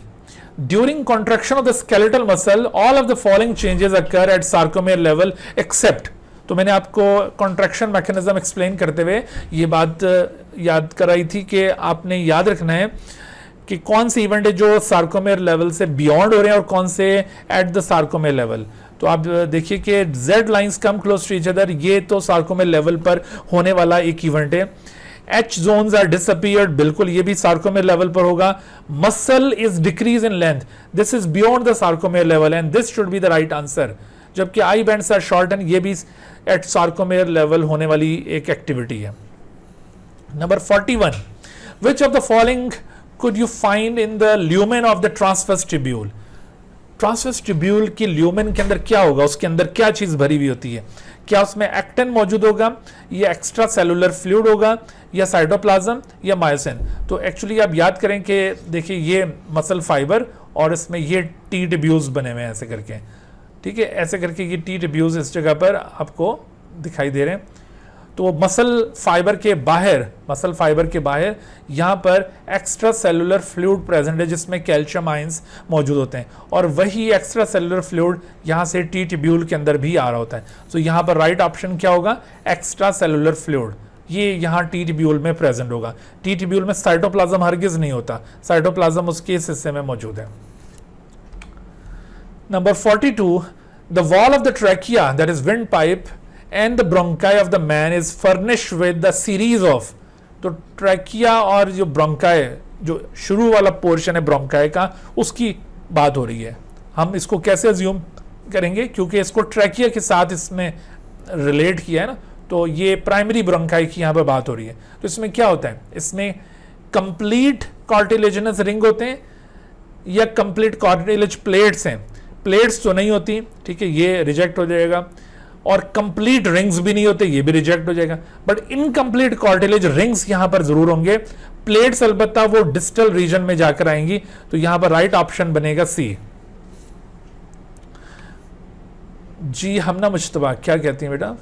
during contraction of the skeletal muscle all of the following changes occur at sarcomere level except, तो मैंने आपको कॉन्ट्रैक्शन मैकेनिज्म एक्सप्लेन करते हुए ये बात याद कराई थी कि आपने याद रखना है कि कौन सी इवेंट है जो सार्कोमेयर लेवल से बियॉन्ड हो रहे हैं और कौन से एट द सार्कोमेयर लेवल। तो आप देखिए कि Z lines come close to each other, ये तो सार्कोमेयर लेवल पर होने वाला एक इवेंट है। एच जोन्स आर डिसअपीयर्ड, बिल्कुल ये भी सार्कोमेयर लेवल पर होगा। Muscle is decrease in length, this is beyond the sarcomere level and this should be the right answer. जबकि आई बैंड्स आर शॉर्टन, ये भी एट सार्कोमेयर लेवल होने वाली एक एक्टिविटी है। Number 41, which of the following could you find in the lumen of the transverse tubule? Transverse tubule की ल्यूमेन के अंदर क्या होगा, उसके अंदर क्या चीज भरी हुई होती है? क्या उसमें एक्टिन मौजूद होगा, या एक्स्ट्रा सेलुलर फ्लूइड होगा, या साइटोप्लाज्म, या मायोसिन? तो एक्चुअली आप याद करें कि देखिए ये मसल फाइबर और इसमें ये टी ट्यूब्यूल्स बने हुए हैं ऐसे करके, ठीक है, ऐसे करके ये टी ट्यूब्यूल्स इस जगह पर आपको दिखाई दे रहे हैं। तो मसल फाइबर के बाहर यहाँ पर एक्स्ट्रा सेलुलर फ्लूइड प्रेजेंट है जिसमें कैल्शियम आयंस मौजूद होते हैं, और वही एक्स्ट्रा सेलुलर फ्लूइड यहाँ से टी ट्यूब्यूल के अंदर भी आ रहा होता है। तो यहाँ पर राइट ऑप्शन क्या होगा, एक्स्ट्रा सेलुलर फ्लूइड, ये यहाँ टी ट्यूब्यूल में प्रेजेंट होगा। टी ट्यूब्यूल में साइटोप्लाज्म हरगिज नहीं होता, साइटोप्लाज्म उसके इस हिस्से में मौजूद है। Number 42, the wall of the trachea that is wind pipe and the bronchi of the man is furnished with the series of, तो ट्रैकिया और जो ब्रोंकाई, जो शुरू वाला पोर्शन है ब्रोंकाई का, उसकी बात हो रही है। हम इसको कैसे अज्यूम करेंगे, क्योंकि इसको ट्रैकिया के साथ इसमें रिलेट किया है ना, तो ये प्राइमरी ब्रोंकाई की यहाँ पर बात हो रही है। तो इसमें क्या होता है, इसमें कंप्लीट कार्टिलेजिनस रिंग होते हैं या कंप्लीट कार्टिलेज प्लेट्स हैं। प्लेट्स तो नहीं होती, ठीक है, ये रिजेक्ट हो जाएगा, और कंप्लीट रिंग्स भी नहीं होते, ये भी रिजेक्ट हो जाएगा। बट इनकम्प्लीट कार्टिलेज रिंग्स यहां पर जरूर होंगे। प्लेट्स अलबत्ता वो डिस्टल रीजन में जाकर आएंगी, तो यहां पर राइट ऑप्शन बनेगा सी। जी हमना मुश्तबा क्या कहती हैं बेटा?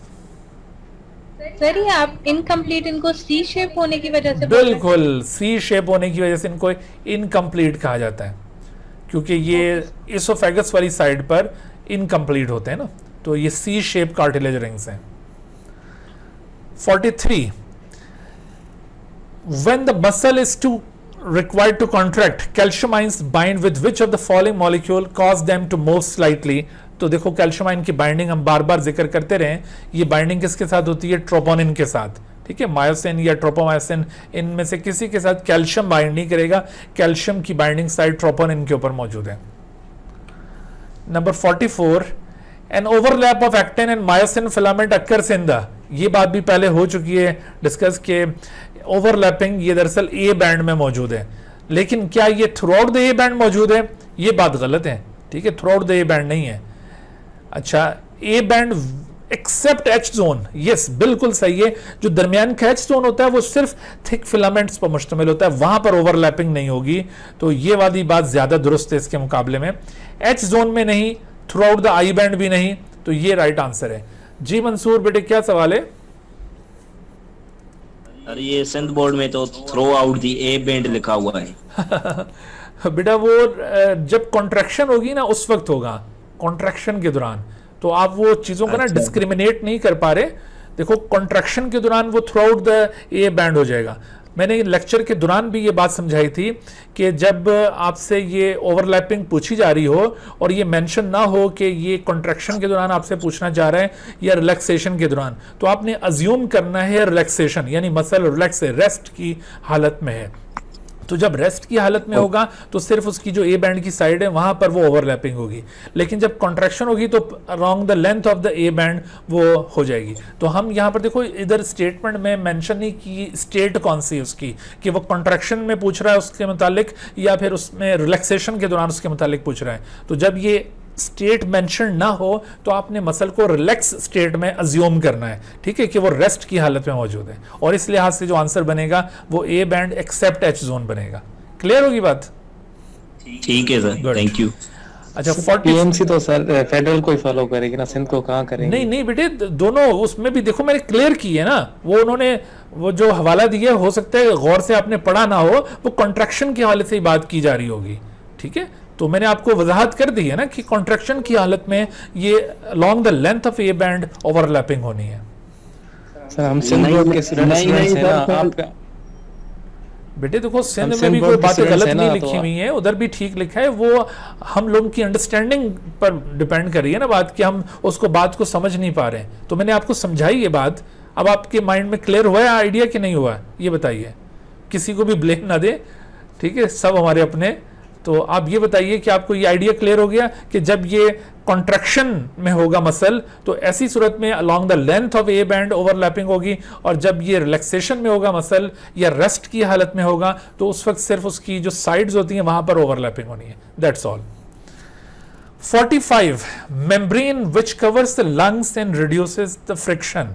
सर ये आप इनकम्प्लीट इनको सी शेप होने की वजह से, बिल्कुल सी शेप होने की वजह से इनको इनकम्प्लीट कहा जाता है, क्योंकि ये इसोफेगस वाली साइड पर इनकम्प्लीट होते हैं ना, तो ये सी शेप कार्टिलेज रिंग्स हैं। 43, when the muscle is required to contract, calcium ions bind with which of the following molecule cause them to move slightly? तो देखो कैल्शियम आयन की बाइंडिंग हम बार बार जिक्र करते रहे, ये बाइंडिंग किसके साथ होती है, ट्रोपोनिन के साथ, ठीक है, मायोसिन या ट्रोपोमायोसिन, इनमें से किसी के साथ कैल्शियम बाइंड नहीं करेगा। कैल्शियम की बाइंडिंग साइड ट्रोपोनिन के ऊपर मौजूद है। Number 44, an overlap of actin and myosin filament occurs in the, ये बात भी पहले हो चुकी है डिस्कस के ओवरलैपिंग ये दरअसल ए बैंड में मौजूद है, लेकिन क्या ये throughout the A band मौजूद है, ये बात गलत है, ठीक है, throughout the A band नहीं है। अच्छा, A band except H zone, yes बिल्कुल सही है, जो दरमियान का एच जोन होता है वो सिर्फ थिक फिलामेंट्स पर मुश्तमिल होता है, वहां पर ओवरलैपिंग नहीं होगी, तो ये वाली बात ज्यादा दुरुस्त है इसके मुकाबले में। एच जोन में नहीं, through out the I band भी नहीं, तो ये राइट आंसर है। जी मंसूर बेटे क्या सवाल है? अरे ये सिंध बोर्ड में तो throughout the A band लिखा हुआ है। बेटा वो जब कॉन्ट्रैक्शन होगी ना उस वक्त होगा, कॉन्ट्रैक्शन के दौरान, तो आप वो चीजों को ना डिस्क्रिमिनेट नहीं कर पा रहे। देखो कॉन्ट्रैक्शन के दौरान वो through out the A band हो जाएगा। मैंने लेक्चर के दौरान भी ये बात समझाई थी कि जब आपसे ये ओवरलैपिंग पूछी जा रही हो और ये मेंशन ना हो कि ये कॉन्ट्रैक्शन के दौरान आपसे पूछना चाह रहा है या रिलैक्सेशन के दौरान, तो आपने अज्यूम करना है रिलैक्सेशन, यानी मसल रिलैक्स है, रेस्ट की हालत में है। तो जब रेस्ट की हालत में होगा तो सिर्फ उसकी जो ए बैंड की साइड है वहां पर वो ओवरलैपिंग होगी, लेकिन जब कॉन्ट्रैक्शन होगी तो around the length of the A band वो हो जाएगी। तो हम यहाँ पर देखो इधर स्टेटमेंट में मेंशन नहीं की स्टेट कौन सी है उसकी, कि वो कॉन्ट्रैक्शन में पूछ रहा है उसके मुतालिक या फिर उसमें रिलैक्सेशन के दौरान उसके मुतालिक पूछ रहा है। तो जब ये स्टेट मेंशन ना हो तो आपने मसल को रिलैक्स स्टेट में अज्यूम करना है, ठीक है, कि वो रेस्ट की हालत में मौजूद है, और इस लिहाज से जो आंसर बनेगा वो A band except H zone बनेगा। क्लियर होगी बात? ठीक है सर, थैंक यू। अच्छा, पीएमसी तो सर फेडरल को ही फॉलो करेगी ना, सिंध को कहाँ करेंगे? नहीं नहीं बेटे, दोनों उसमें भी देखो मैंने क्लियर की है ना, वो उन्होंने वो जो हवाला दिया हो सकता है गौर से आपने पढ़ा ना हो, वो कॉन्ट्रैक्शन के हवाले से ही बात की जा रही होगी, ठीक है। तो मैंने आपको वजाहत कर दी है ना कि कॉन्ट्रैक्शन की हालत में ये along the length of A band overlapping होनी है। सर हम सिंध बोर्ड के स्टूडेंट्स हैं ना, आपका बेटे देखो सिंध में भी कोई बातें गलत नहीं लिखी हुई है, उधर भी ठीक लिखा है, वो हम लोगों की अंडरस्टैंडिंग पर डिपेंड कर रही है ना बात, कि हम उसको बात को समझ नहीं पा रहे। तो मैंने आपको समझाई ये बात, अब आपके माइंड में क्लियर हुआ है आइडिया कि नहीं हुआ, ये बताइए, किसी को भी ब्लेम ना दे, ठीक है, सब हमारे अपने। तो आप ये बताइए कि आपको ये आइडिया क्लियर हो गया कि जब ये कॉन्ट्रैक्शन में होगा मसल तो ऐसी सूरत में along the length of A band overlapping होगी, और जब ये रिलैक्सेशन में होगा मसल या रेस्ट की हालत में होगा तो उस वक्त सिर्फ उसकी जो साइड्स होती हैं वहां पर ओवरलैपिंग होनी है, that's all. 45, membrane which covers the lungs and reduces the friction,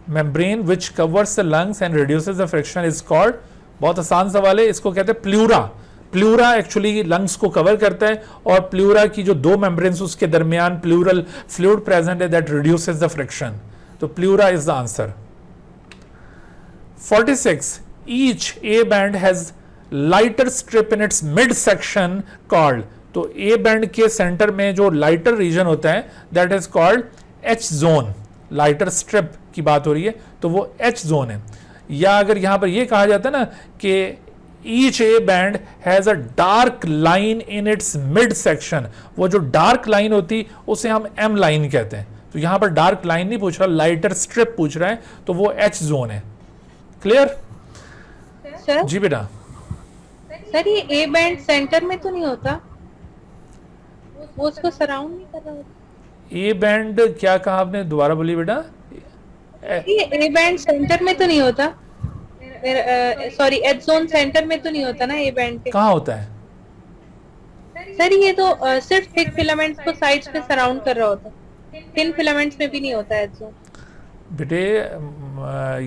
membrane which covers the lungs and reduces the friction is called, बहुत आसान सवाल है, इसको कहते हैं प्लूरा। प्लूरा एक्चुअली लंग्स को कवर करता है और प्लूरा की जो दो मेम्ब्रेन्स उसके दरमियान प्लूरल फ्लूइड प्रेजेंट है दैट रिड्यूसेस द फ्रिक्शन. तो pleura is the answer. 46. Each A band has lighter strip in its mid section called. तो ए बैंड के सेंटर में जो लाइटर रीजन होता है that is called H zone. Lighter strip की बात हो रही है तो वो एच जोन है. या अगर यहां पर ये कहा जाता है ना कि each A band has a dark line in its mid section, वो जो डार्क लाइन होती उसे हम एम लाइन कहते हैं. तो यहां पर डार्क लाइन नहीं पूछ रहा, लाइटर स्ट्रिप पूछ रहा है, तो वो एच जोन है. क्लियर? सर जी बेटा. सर ये ए बैंड सेंटर में तो नहीं होता, वो उसको सराउंड नहीं कर रहा होता. ए बैंड क्या कहा आपने, दोबारा बोलिए बेटा. ये ए बैंड सेंटर में तो नहीं होता, सॉरी एच जोन सेंटर में तो नहीं होता ना ए बैंड के. कहाँ होता है? सर ये तो सिर्फ थिक फिलामेंट्स को साइड्स पे सराउंड कर रहा होता, थिन फिलामेंट्स में भी नहीं होता एच जोन. बेटे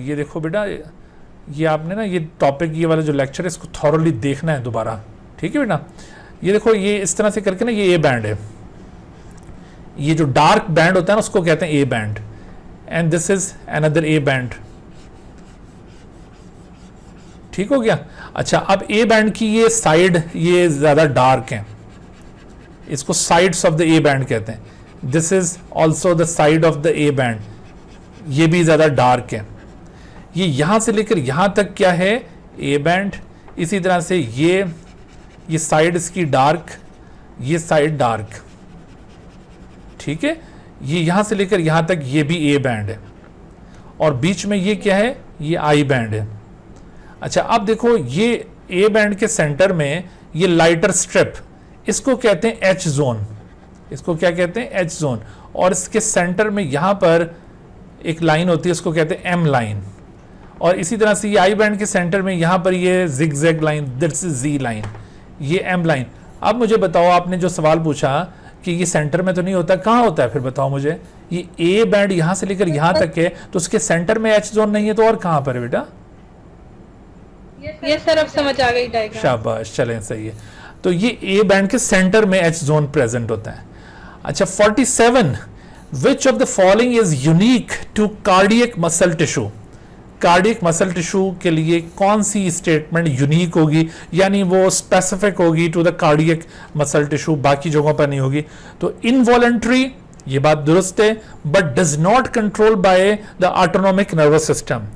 ये देखो बेटा, ये आपने ना ये टॉपिक, ये वाला जो लेक्चर है इसको थॉरली देखना है दोबारा, ठीक है बेटा. ये देखो ये इस तरह से करके ना ये ए बैंड है, ये जो डार्क बैंड होता है ना उसको कहते हैं A band, and this is another A band. ठीक हो गया. अच्छा अब ए बैंड की ये साइड ये ज्यादा डार्क है, इसको sides of the A band कहते हैं. This is also the side of the A band, ये भी ज्यादा डार्क है. ये यहां से लेकर यहां तक क्या है, ए बैंड. इसी तरह से ये साइड इसकी डार्क, ये साइड डार्क. ठीक है. ये यहां से लेकर यहां तक ये भी ए बैंड है, और बीच में ये क्या है, ये आई बैंड है. अच्छा अब देखो ये ए बैंड के सेंटर में ये लाइटर स्ट्रिप, इसको कहते हैं एच जोन. इसको क्या कहते हैं, एच जोन. और इसके सेंटर में यहां पर एक लाइन होती है, उसको कहते हैं एम लाइन. और इसी तरह से ये आई बैंड के सेंटर में यहां पर ये zigzag line, this is Z line, ये एम लाइन. अब मुझे बताओ, आपने जो सवाल पूछा कि ये सेंटर में तो नहीं होता, कहां होता है, फिर बताओ मुझे. ये ए बैंड यहां से लेकर यहां तक है, तो उसके सेंटर में एच जोन नहीं है, तो और कहां पर है बेटा? ये सर अब समझ आ गई डायग्राम. शाबाश, चलें सही है. तो ये ए बैंड के सेंटर में एच जोन प्रेजेंट होता है. अच्छा 47. Which of the following is unique to cardiac muscle tissue. Cardiac muscle tissue के लिए कौन सी स्टेटमेंट यूनिक होगी, यानी वो स्पेसिफिक होगी to the cardiac muscle tissue, बाकी जगहों पर नहीं होगी. तो इनवॉलंटरी, ये बात दुरुस्त है, but does not control by the autonomic nervous system.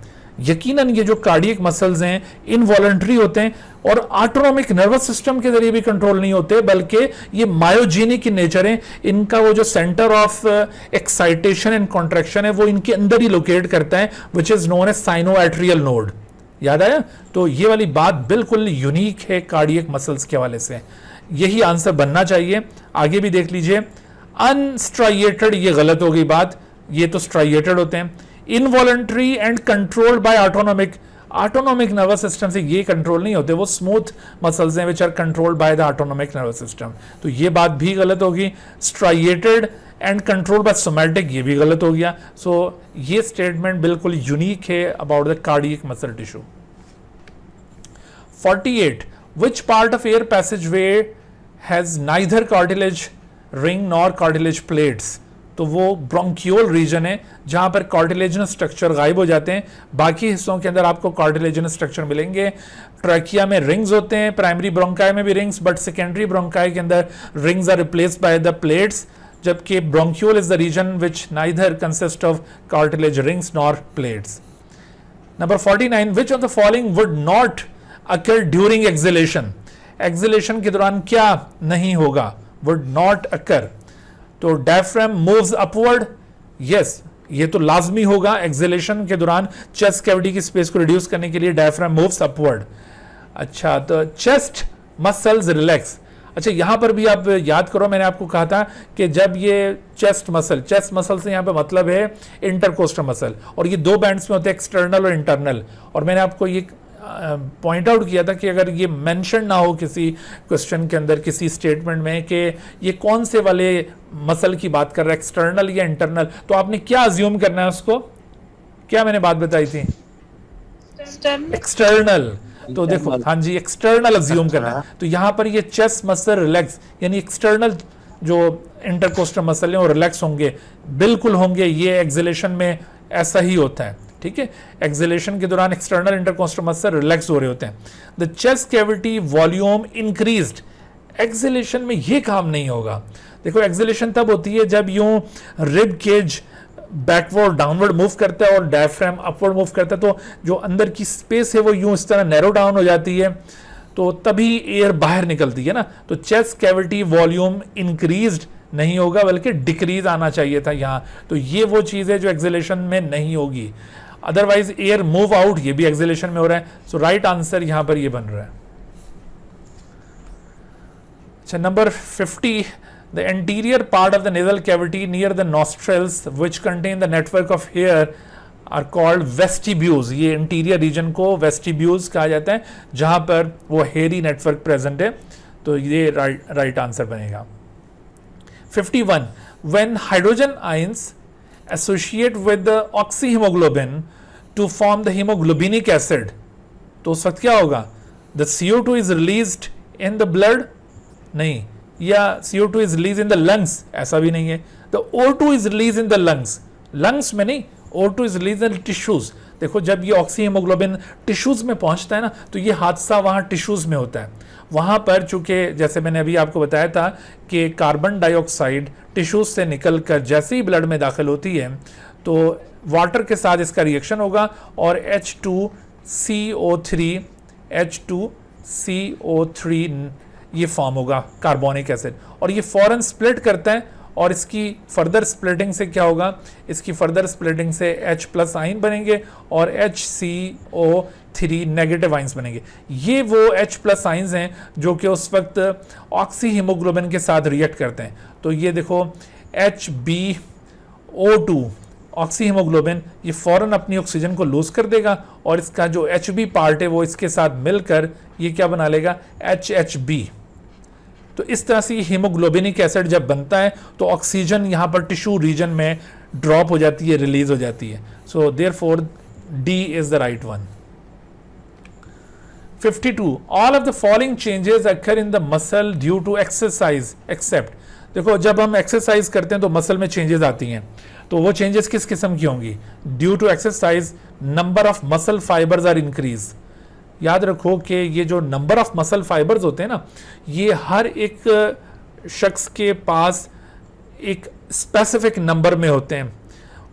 यकीनन ये जो कार्डियक मसल्स हैं इनवॉलंटरी होते हैं और ऑटोनोमिक नर्वस सिस्टम के जरिए भी कंट्रोल नहीं होते, बल्कि ये मायोजेनिक इन नेचर है. इनका वो जो centre of excitation and contraction है वो इनके अंदर ही लोकेट करता है, which is known as sinoatrial node. याद आया? तो ये वाली बात बिल्कुल यूनिक है कार्डियक मसल्स के हवाले से. यही आंसर बनना चाहिए. आगे भी देख लीजिए. अनस्ट्राइएटेड, ये गलत हो गई बात, ये तो स्ट्राइएटेड होते हैं. Involuntary and controlled by autonomic, autonomic nervous system से ये कंट्रोल नहीं होते, वो स्मूथ मसल्स हैं which are controlled by the autonomic nervous system. तो ये बात भी गलत होगी. Striated and controlled by somatic, ये भी गलत हो गया. सो ये स्टेटमेंट बिल्कुल यूनिक है about the cardiac muscle tissue. 48. Which part of air passageway has neither cartilage ring nor cartilage plates. तो वो ब्रोंकियोल रीजन है जहां पर कार्टिलेजनस स्ट्रक्चर गायब हो जाते हैं, बाकी हिस्सों के अंदर आपको कार्टिलेजनस स्ट्रक्चर मिलेंगे. ट्रैकिया में रिंग्स होते हैं, प्राइमरी ब्रोंकाई में भी रिंग्स, बट सेकेंडरी ब्रोंकाई के अंदर rings are replaced by the plates, जबकि bronchiole is the region which neither consist of cartilage rings nor plates. Number 49. Which of the following would not occur during exhalation. Exhalation के दौरान क्या नहीं होगा, वुड नॉट अकर. तो डायफ्राम मूव्स अपवर्ड, यस ये तो लाजमी होगा. एक्सहेलेशन के दौरान चेस्ट कैविटी की स्पेस को रिड्यूस करने के लिए डायफ्राम मूव्स अपवर्ड. अच्छा तो चेस्ट मसल्स रिलैक्स. अच्छा यहां पर भी आप याद करो, मैंने आपको कहा था कि जब ये चेस्ट मसल से यहां पे मतलब है इंटरकोस्टल मसल, और ये दो बैंड्स में होते हैं, एक्सटर्नल और इंटरनल. और मैंने आपको ये पॉइंट आउट किया था कि अगर ये मेंशन ना हो किसी क्वेश्चन के अंदर, किसी स्टेटमेंट में, कि ये कौन से वाले मसल की बात कर रहा है, एक्सटर्नल या इंटरनल, तो आपने क्या अज्यूम करना है उसको. क्या मैंने बात बताई थी, एक्सटर्नल. तो देखो, हाँ जी, एक्सटर्नल अज्यूम करना है। तो यहाँ पर ये चेस्ट मसल रिलैक्स, यानी एक्सटर्नल जो इंटरकोस्टल मसल है वो रिलैक्स होंगे, बिल्कुल होंगे। ये एक्सहेलेशन में ऐसा ही होता है, ठीक है। एक्सहेलेशन के दौरान एक्सटर्नल इंटरकोस्टल मसल रिलैक्स हो रहे होते हैं। The chest cavity volume increased, exhalation में ये काम नहीं होगा। देखो, एक्सहेलेशन तब होती है जब यूं rib cage backward downward move करता है और डायफ्राम अपवर्ड मूव करता है, तो जो अंदर की स्पेस है वो यूं इस तरह नैरो डाउन हो जाती है, तो तभी एयर बाहर निकलती है ना। तो चेस्ट कैविटी वॉल्यूम इंक्रीज्ड नहीं होगा, बल्कि डिक्रीज आना चाहिए था यहाँ। तो ये वो चीज़ है जो एक्सहेलेशन में नहीं होगी। अदरवाइज एयर मूव आउट, ये भी एक्सहेलेशन में हो रहा है। सो राइट आंसर यहाँ पर ये बन रहा है। अच्छा, number 50, the anterior part of the nasal cavity near the nostrils which contain the network of hair are called vestibules। ये इंटीरियर रीजन को वेस्टिब्यूल्स कहा जाता है, जहां पर वो हेयरी नेटवर्क प्रेजेंट है। तो ये राइट आंसर बनेगा। 51, when hydrogen ions associate with the oxyhemoglobin to form the hemoglobinic acid, तो उस वक्त क्या होगा? The CO2 is released in the blood, नहीं, या CO2 is released in the lungs, ऐसा भी नहीं है। The O2 is released in the lungs, lungs में नहीं, O2 is released in tissues। देखो, जब ये ऑक्सी हीमोग्लोबिन टिश्यूज में पहुंचता है ना, तो ये हादसा वहाँ टिश्यूज में होता है। वहाँ पर चूंकि जैसे मैंने अभी आपको बताया था कि कार्बन डाइऑक्साइड टिश्यूज से निकलकर जैसे ही ब्लड में दाखिल होती है, तो वाटर के साथ इसका रिएक्शन होगा और H2CO3 ये फॉर्म होगा, कार्बोनिक एसिड, और ये फौरन स्प्लिट करता है। और इसकी फर्दर स्प्लिटिंग से क्या होगा? इसकी फर्दर स्प्लिटिंग से H+ आयन बनेंगे और HCO3 नेगेटिव आयंस बनेंगे। ये वो H+ आयंस हैं जो कि उस वक्त ऑक्सी हीमोग्लोबिन के साथ रिएक्ट करते हैं। तो ये देखो, HbO2 ऑक्सी हीमोग्लोबिन ये फौरन अपनी ऑक्सीजन को लूज कर देगा और इसका जो Hb पार्ट है वो इसके साथ मिलकर ये क्या बना लेगा? HHB। तो इस तरह से हीमोग्लोबिनिक एसिड जब बनता है तो ऑक्सीजन यहाँ पर टिश्यू रीजन में ड्रॉप हो जाती है, रिलीज हो जाती है। So therefore D is the right one. 52, all of the following changes occur in the muscle due to exercise except. देखो, जब हम एक्सरसाइज करते हैं तो मसल में चेंजेस आती हैं, तो वो चेंजेस किस किस्म की होंगी? Due to exercise number of muscle fibres are increase. याद रखो कि ये जो नंबर ऑफ मसल फाइबर्स होते हैं ना, ये हर एक शख्स के पास एक स्पेसिफिक नंबर में होते हैं,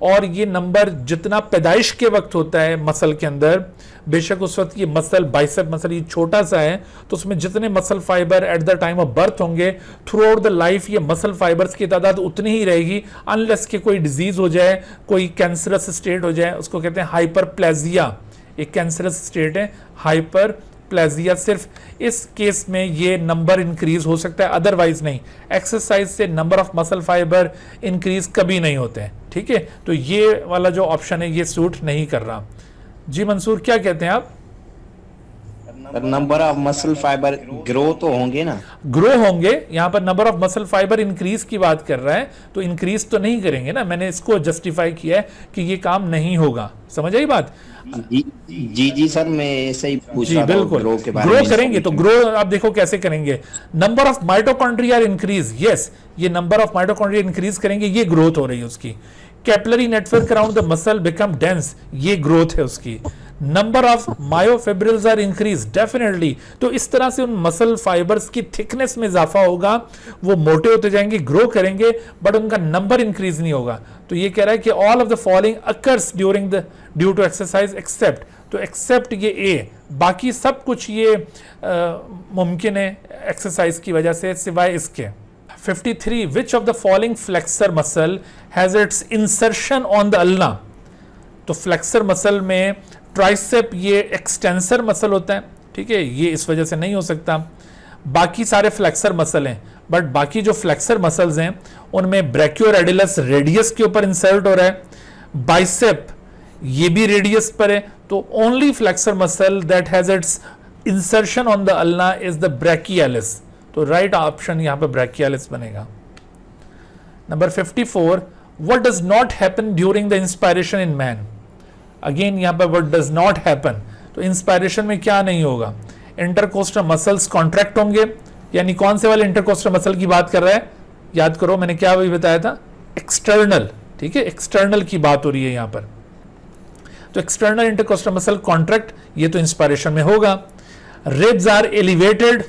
और ये नंबर जितना पैदाइश के वक्त होता है मसल के अंदर, बेशक उस वक्त ये मसल बाइसेप मसल ये छोटा सा है, तो उसमें जितने muscle fibre at the time of birth होंगे, थ्रू आउट द लाइफ ये मसल फाइबर्स की तादाद उतनी ही रहेगी, अनलेस कि कोई डिजीज हो जाए, कोई कैंसरस स्टेट हो जाए, उसको कहते हैं हाइपरप्लेजिया। एक कैंसरस स्टेट है हाइपरप्लेजिया। सिर्फ इस केस में ये नंबर इंक्रीज हो सकता है, अदरवाइज नहीं। एक्सरसाइज से number of muscle fibre increase कभी नहीं होते हैं, ठीक है। तो ये वाला जो ऑप्शन है ये सूट नहीं कर रहा। जी मंसूर, क्या कहते हैं आप? Number of muscle fibre grow तो होंगे ना? ग्रो होंगे। यहाँ पर number of muscle fibre increase की बात कर रहा है, तो इंक्रीज तो नहीं करेंगे ना। मैंने इसको जस्टिफाई किया है कि ये काम नहीं होगा। समझ आई बात? जी सर, मैं ऐसे ही पूछ रहा था। बिल्कुल, ग्रो करेंगे तो ग्रो आप देखो कैसे करेंगे। Number of mitochondria are increase, yes, ये नंबर ऑफ माइटोकॉन्ड्रिया इंक्रीज करेंगे, ये ग्रोथ हो रही है उसकी। Capillary network around the muscle become dense, ये ग्रोथ है उसकी। Number of myofibrils are increase, definitely. तो इस तरह से उन मसल फाइबर्स की थिकनेस में इजाफा होगा, वो मोटे होते जाएंगे, ग्रो करेंगे, बट उनका नंबर इंक्रीज नहीं होगा। तो ये कह रहा है कि all of the following occurs during the due to exercise except, तो एक्सेप्ट ये ए, बाकी सब कुछ ये मुमकिन है एक्सरसाइज की वजह से, सिवाय इसके। 53, विच of the following flexor muscle has its insertion on the ulna. तो फ्लेक्सर मसल में ट्राइसेप ये एक्सटेंसर मसल होता है, ठीक है, ये इस वजह से नहीं हो सकता। बाकी सारे फ्लेक्सर मसल हैं, बट बाकी जो फ्लेक्सर मसल्स हैं उनमें ब्रैकियोरेडियस रेडियस के ऊपर इंसर्ट हो रहा है, बाइसेप ये भी रेडियस पर है। तो only flexor muscle that has its insertion on the ulna is the brachialis. तो राइट ऑप्शन यहां पर ब्रैकियालिस बनेगा। Number 54, what does not happen during the inspiration in man. Again यहां पर व्हाट डज नॉट हैपन, तो तो इंस्पायरेशन में क्या नहीं होगा, इंटरकोस्टल मसल्स कॉन्ट्रैक्ट होंगे, यानी कौन से वाले इंटरकोस्टल मसल की बात कर रहा है, याद करो मैंने क्या अभी बताया था, एक्सटर्नल, ठीक है, एक्सटर्नल की बात हो रही है यहां पर। तो एक्सटर्नल इंटरकोस्टल मसल कॉन्ट्रैक्ट, ये तो इंस्पायरेशन में होगा। रिब्स आर एलिवेटेड,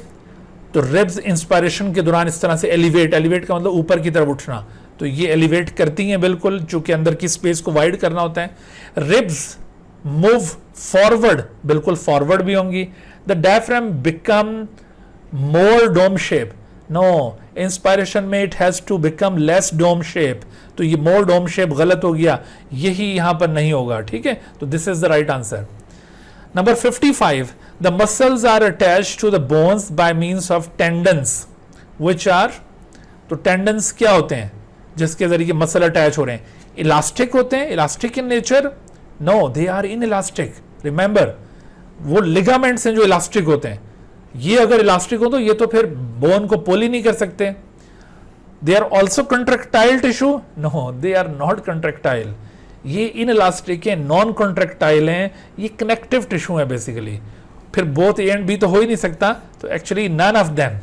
तो रिब्स इंस्पायरेशन के दौरान इस तरह से एलिवेट, एलिवेट का मतलब ऊपर की तरफ उठना, तो ये एलिवेट करती हैं बिल्कुल, चूंकि अंदर की स्पेस को वाइड करना होता है। रिब्स मूव फॉरवर्ड, बिल्कुल फॉरवर्ड भी होंगी। The diaphragm become more dome shape, no, inspiration में it has to become less dome shape, तो ये मोर डोम शेप गलत हो गया, यही यहां पर नहीं होगा, ठीक है। तो this is the right answer. Number 55, the muscles are attached to the bones by means of tendons which are, तो टेंडन्स क्या होते हैं जिसके जरिए मसल अटैच हो रहे हैं, इलास्टिक होते हैं, elastic in nature, no they are inelastic, remember वो लिगामेंट्स हैं जो इलास्टिक होते हैं, ये अगर इलास्टिक हो तो ये तो फिर बोन को पुल ही नहीं कर सकते। They are also contractile tissue, no they are not contractile, ये इन इलास्टिक है, नॉन कंट्रैक्टाइल हैं, ये कनेक्टिव टिश्यू है बेसिकली, फिर बोथ ए एंड बी तो हो ही नहीं सकता, तो actually none of them.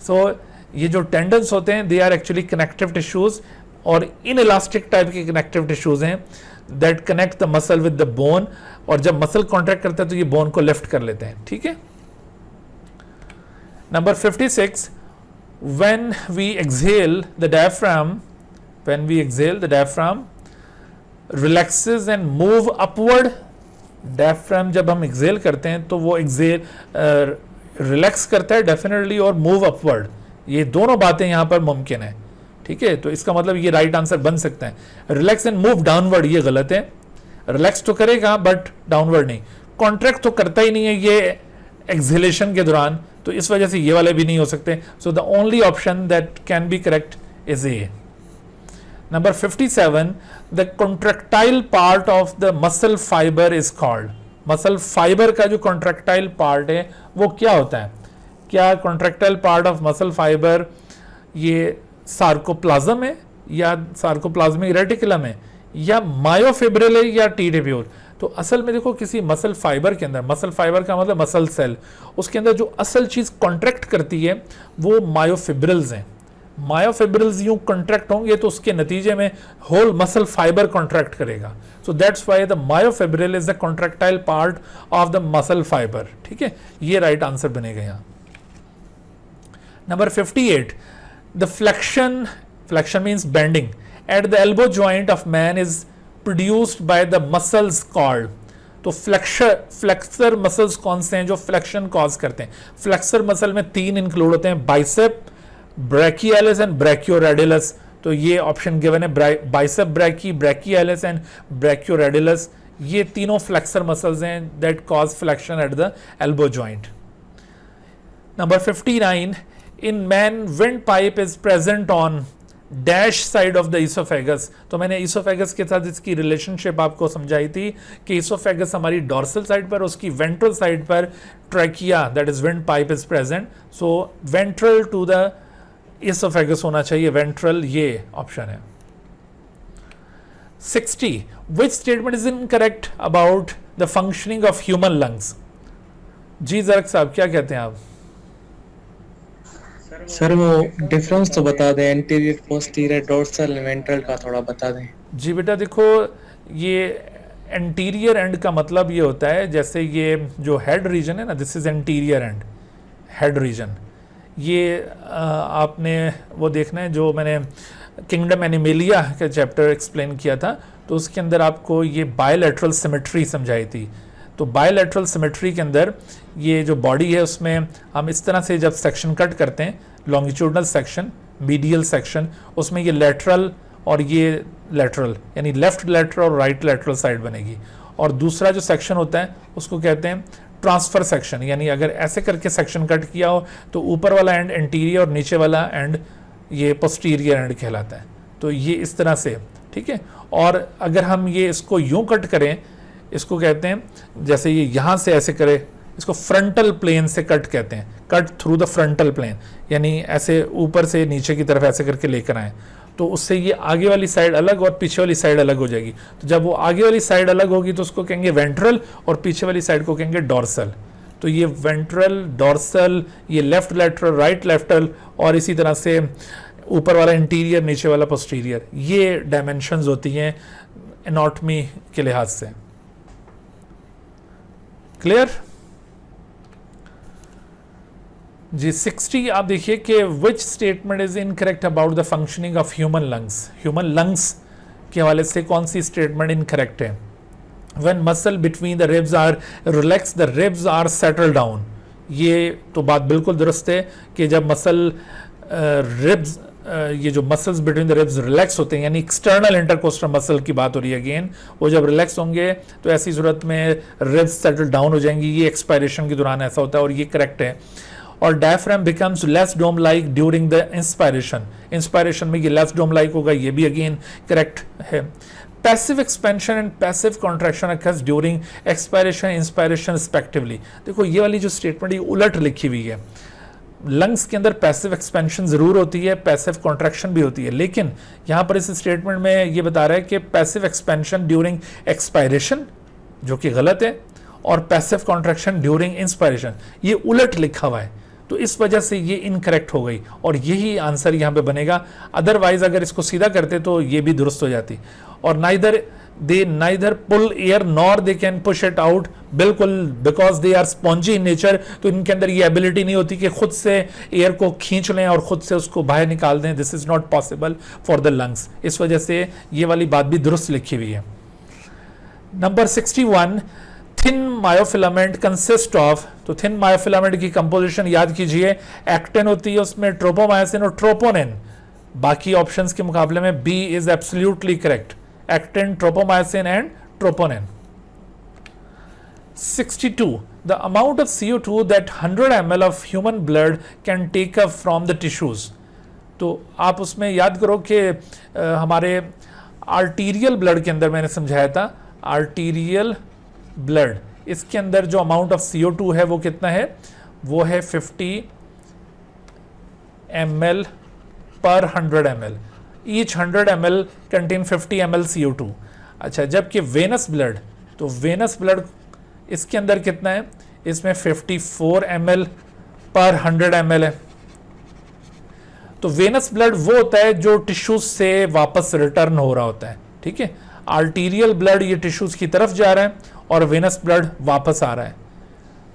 So ये जो टेंडन्स होते हैं they are actually connective tissues, और इन इलास्टिक टाइप के कनेक्टिव टिश्यूज हैं that connect the muscle with the bone, और जब मसल कॉन्ट्रैक्ट करते हैं तो ये बोन को लिफ्ट कर लेते हैं, ठीक है। Number 56, when we exhale the diaphragm relaxes and move upward, diaphragm जब हम exhale करते हैं तो वो relax करता है डेफिनेटली, और move upward, ये दोनों बातें यहां पर मुमकिन है, ठीक है। तो इसका मतलब ये राइट आंसर बन सकता है। रिलैक्स एंड मूव डाउनवर्ड ये गलत है, रिलैक्स तो करेगा बट डाउनवर्ड नहीं, कॉन्ट्रैक्ट तो करता ही नहीं है ये एक्सहेलेशन के दौरान, तो इस वजह से ये वाले भी नहीं हो सकते। So the only option that can be correct is a. Number 57, the contractile part of the muscle fibre is called, muscle fibre का जो कॉन्ट्रैक्टाइल पार्ट है वो क्या होता है, क्या contractile part of muscle fibre ये सार्कोप्लाज्म है या सार्कोप्लाज्मिक रेटिकुलम है या मायोफिब्रिल है या टी टिब्यूल। तो असल में देखो किसी मसल फाइबर के अंदर, मसल फाइबर का मतलब मसल सेल, उसके अंदर जो असल चीज कॉन्ट्रैक्ट करती है वो मायोफिब्रिल्स हैं। मायोफिब्रिल्स यूं कॉन्ट्रैक्ट होंगे तो उसके नतीजे में होल मसल फाइबर कॉन्ट्रैक्ट करेगा। So that's why the myofibril is the contractile part of the muscle fibre, ठीक है, ये राइट आंसर बनेगा यहाँ। Number 58, the flexion means bending at the elbow joint of man is produced by the muscles called. तो फ्लेक्सर मसल्स कौन से हैं जो फ्लेक्शन कॉज करते हैं? फ्लेक्सर मसल में 3 इंक्लूड होते हैं, बाइसेप, ब्रैकियालिस एंड ब्रैकियोरेडिलस। तो ये ऑप्शन गिवन है, बाइसेप ब्रैकी, ब्रैकियालिस एंड ब्रैकियोरेडिलस, ये तीनों फ्लेक्सर मसल्स हैं that cause flexion at the elbow joint. Number 59, in man wind pipe is present on dash side of the oesophagus. तो मैंने ईसोफेगस के साथ इसकी रिलेशनशिप आपको समझाई थी कि ईसोफेगस हमारी डॉर्सल साइड पर, उसकी वेंट्रल साइड पर trachea that is windpipe is present. So ventral to the oesophagus होना चाहिए, वेंट्रल, ये ऑप्शन है। 60, which statement is incorrect about the functioning of human lungs? जी जरक साहब क्या कहते हैं आप? सर वो डिफरेंस तो बता दें, एंटीरियर, पोस्टीरियर, डोर्सल, वेंट्रल का थोड़ा बता दें। जी बेटा देखो, ये एंटीरियर एंड का मतलब ये होता है, जैसे ये जो हेड रीजन है ना, this is anterior and, head region. ये आपने वो देखना है जो मैंने किंगडम एनिमेलिया का चैप्टर एक्सप्लेन किया था, तो उसके अंदर आपको ये बायलैटरल सिमेट्री समझाई थी। तो बायलैटरल सिमेट्री के अंदर ये जो बॉडी है उसमें हम इस तरह से जब सेक्शन कट करते हैं, लॉन्गिट्यूडनल सेक्शन, मीडियल सेक्शन, उसमें ये लेटरल और ये लेटरल, यानी लेफ्ट लेटरल और राइट लेटरल साइड बनेगी। और दूसरा जो सेक्शन होता है उसको कहते हैं ट्रांसफर सेक्शन, यानी अगर ऐसे करके सेक्शन कट किया हो तो ऊपर वाला एंड एंटीरियर और नीचे वाला एंड ये पोस्टीरियर एंड कहलाता है। तो ये इस तरह से, ठीक है। और अगर हम ये इसको यूं कट करें, इसको कहते हैं, जैसे ये यहाँ से ऐसे करे, इसको फ्रंटल प्लेन से कट कहते हैं, cut through the frontal plane, यानी ऐसे ऊपर से नीचे की तरफ ऐसे करके लेकर आए, तो उससे ये आगे वाली साइड अलग और पीछे वाली साइड अलग हो जाएगी। तो जब वो आगे वाली साइड अलग होगी तो उसको कहेंगे वेंट्रल और पीछे वाली साइड को कहेंगे डॉर्सल। तो ये वेंट्रल, डॉर्सल, ये लेफ्ट लैटरल, राइट लेफ्टल, और इसी तरह से ऊपर वाला इंटीरियर, नीचे वाला पोस्टीरियर, ये डायमेंशंस होती हैं एनाटॉमी के लिहाज से। क्लियर जी। 60 आप देखिए कि विच statement is incorrect about the functioning of human lungs. Human lungs के हवाले से कौन सी स्टेटमेंट इनकरेक्ट है? When muscle between the ribs are relaxed, the ribs are settled down. ये तो बात बिल्कुल दुरुस्त है कि जब मसल रिब्स, ये जो muscles between the ribs relax होते हैं, यानी एक्सटर्नल इंटरकोस्टल मसल की बात हो रही है अगेन, वो जब रिलैक्स होंगे तो ऐसी सूरत में रिब्स सेटल डाउन हो जाएंगी। ये एक्सपायरेशन के दौरान ऐसा होता है और ये करेक्ट है। और diaphragm becomes less dome like during the inspiration. Inspiration में ये लेस डोम लाइक होगा, ये भी अगेन करेक्ट है। Passive expansion and passive contraction occurs during expiration inspiration respectively. देखो ये वाली जो स्टेटमेंट ये उलट लिखी हुई है। लंग्स के अंदर पैसिव एक्सपेंशन जरूर होती है, पैसिव कॉन्ट्रैक्शन भी होती है, लेकिन यहां पर इस स्टेटमेंट में ये बता रहा है कि पैसिव एक्सपेंशन ड्यूरिंग एक्सपायरेशन, जो कि गलत है, और पैसिव कॉन्ट्रैक्शन ड्यूरिंग इंस्पायरेशन, ये उलट लिखा हुआ है। तो इस वजह से ये इनकरेक्ट हो गई और यही आंसर यहाँ पे बनेगा। अदरवाइज अगर इसको सीधा करते तो ये भी दुरुस्त हो जाती। और neither pull air nor they can push it out, बिल्कुल, because they are spongy in nature. तो इनके अंदर ये एबिलिटी नहीं होती कि खुद से एयर को खींच लें और खुद से उसको बाहर निकाल दें। This is not possible for the lungs. इस वजह से ये वाली बात भी दुरुस्त लिखी हुई है। Number 61, thin myofilament consist of. तो थिन मायोफिलामेंट की कंपोजिशन याद कीजिए, एक्टिन होती है उसमें, ट्रोपोमायोसिन और ट्रोपोनिन। बाकी ऑप्शंस के मुकाबले में B is absolutely correct, actin, tropomyosin and troponin. 62, the amount of CO2 that 100 ml of human blood can take up from the tissues. तो आप उसमें याद करो कि हमारे आर्टीरियल ब्लड के अंदर मैंने समझाया था, आर्टीरियल ब्लड, इसके अंदर जो अमाउंट ऑफ CO2 है वो कितना है? वो है 50 ml पर 100 ml। Each 100 ml contain 50 ml CO2। अच्छा, जबकि वेनस ब्लड, तो वेनस ब्लड इसके अंदर कितना है? इसमें 54 ml पर 100 ml है। तो वेनस ब्लड वो होता है जो टिश्यूज से वापस रिटर्न हो रहा होता है, ठीक है। आर्टीरियल ब्लड ये टिश्यूज की तरफ जा रहा है और वेनस ब्लड वापस आ रहा है।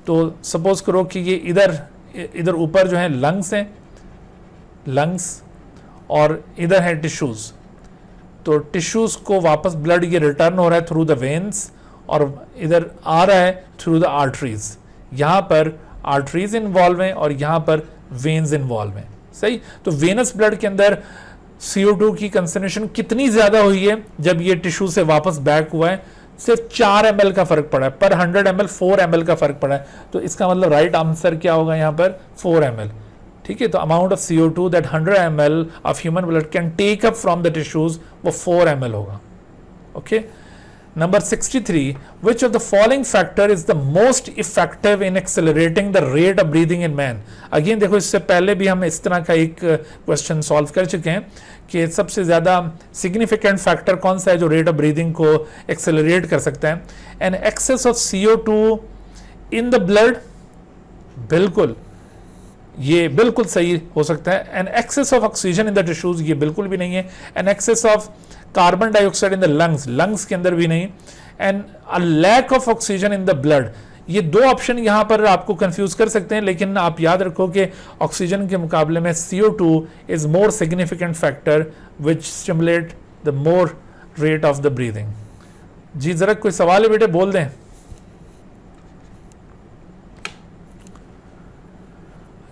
तो सपोज करो कि ये इधर ऊपर जो है लंग्स हैं, लंग्स, और इधर है टिश्यूज। तो टिश्यूज को वापस ब्लड ये रिटर्न हो रहा है थ्रू द वेन्स और इधर आ रहा है थ्रू द आर्टरीज। यहाँ पर आर्टरीज इन्वॉल्व हैं और यहाँ पर वेन्स इन्वॉल्व हैं, सही। तो वेनस ब्लड के अंदर CO2 की कंसंट्रेशन कितनी ज्यादा हुई है जब ये टिश्यू से वापस बैक हुआ है? सिर्फ 4 ml का फर्क पड़ा है, पर 100 ml 4 ml का फर्क पड़ा है। तो इसका मतलब राइट आंसर क्या होगा यहाँ पर? 4 ml, ठीक है। तो amount of CO2 that 100 ml of human blood can take up from the tissues, वो 4 ml होगा। Okay. Number 63, which of the following factor is the most effective in accelerating the rate of breathing in man? Again देखो, इससे पहले भी हम इस तरह का एक क्वेश्चन सॉल्व कर चुके हैं कि सबसे ज्यादा सिग्निफिकेंट फैक्टर कौन सा है जो रेट ऑफ ब्रीदिंग को एक्सेलरेट कर सकता है? An excess of CO2 in the blood, बिल्कुल, ये बिल्कुल सही हो सकता है। An excess of oxygen in the tissues, ये बिल्कुल भी नहीं है। An excess of carbon dioxide in the lungs, lungs के अंदर भी नहीं। And a lack of oxygen in the blood, ये दो ऑप्शन यहां पर आपको कंफ्यूज कर सकते हैं, लेकिन आप याद रखो कि ऑक्सीजन के मुकाबले में CO2 is more significant factor which stimulate the more rate of the breathing. जी जरा कोई सवाल है बेटे, बोल दें।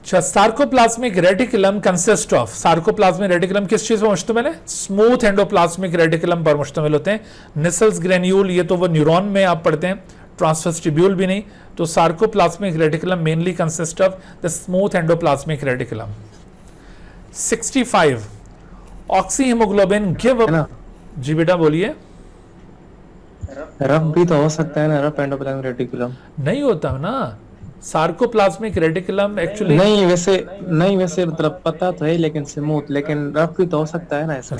अच्छा, sarcoplasmic reticulum consist of. Sarcoplasmic reticulum किस चीज पर मुश्तमिल है? स्मूथ एंडोप्लाज्मिक रेटिकुलम पर मुश्तमिल होते हैं। निसल्स ग्रेन्यूल, ये तो वो न्यूरॉन में आप पढ़ते हैं, ट्रांसवेस्टिब्यूल भी नहीं। तो sarcoplasmic reticulum mainly consist of the smooth endoplasmic reticulum. 65, oxyhaemoglobin give up. जी बेटा बोलिए। रफ भी तो हो सकता है ना, रफ एंडोप्लाज्मिक रेटिकुलम? नहीं होता ना, सार्कोप्लाज्मिक रेटिकुलम एक्चुअली नहीं वैसे मतलब पता तो है लेकिन स्मूथ, लेकिन रफ भी तो हो सकता है ना ऐसा।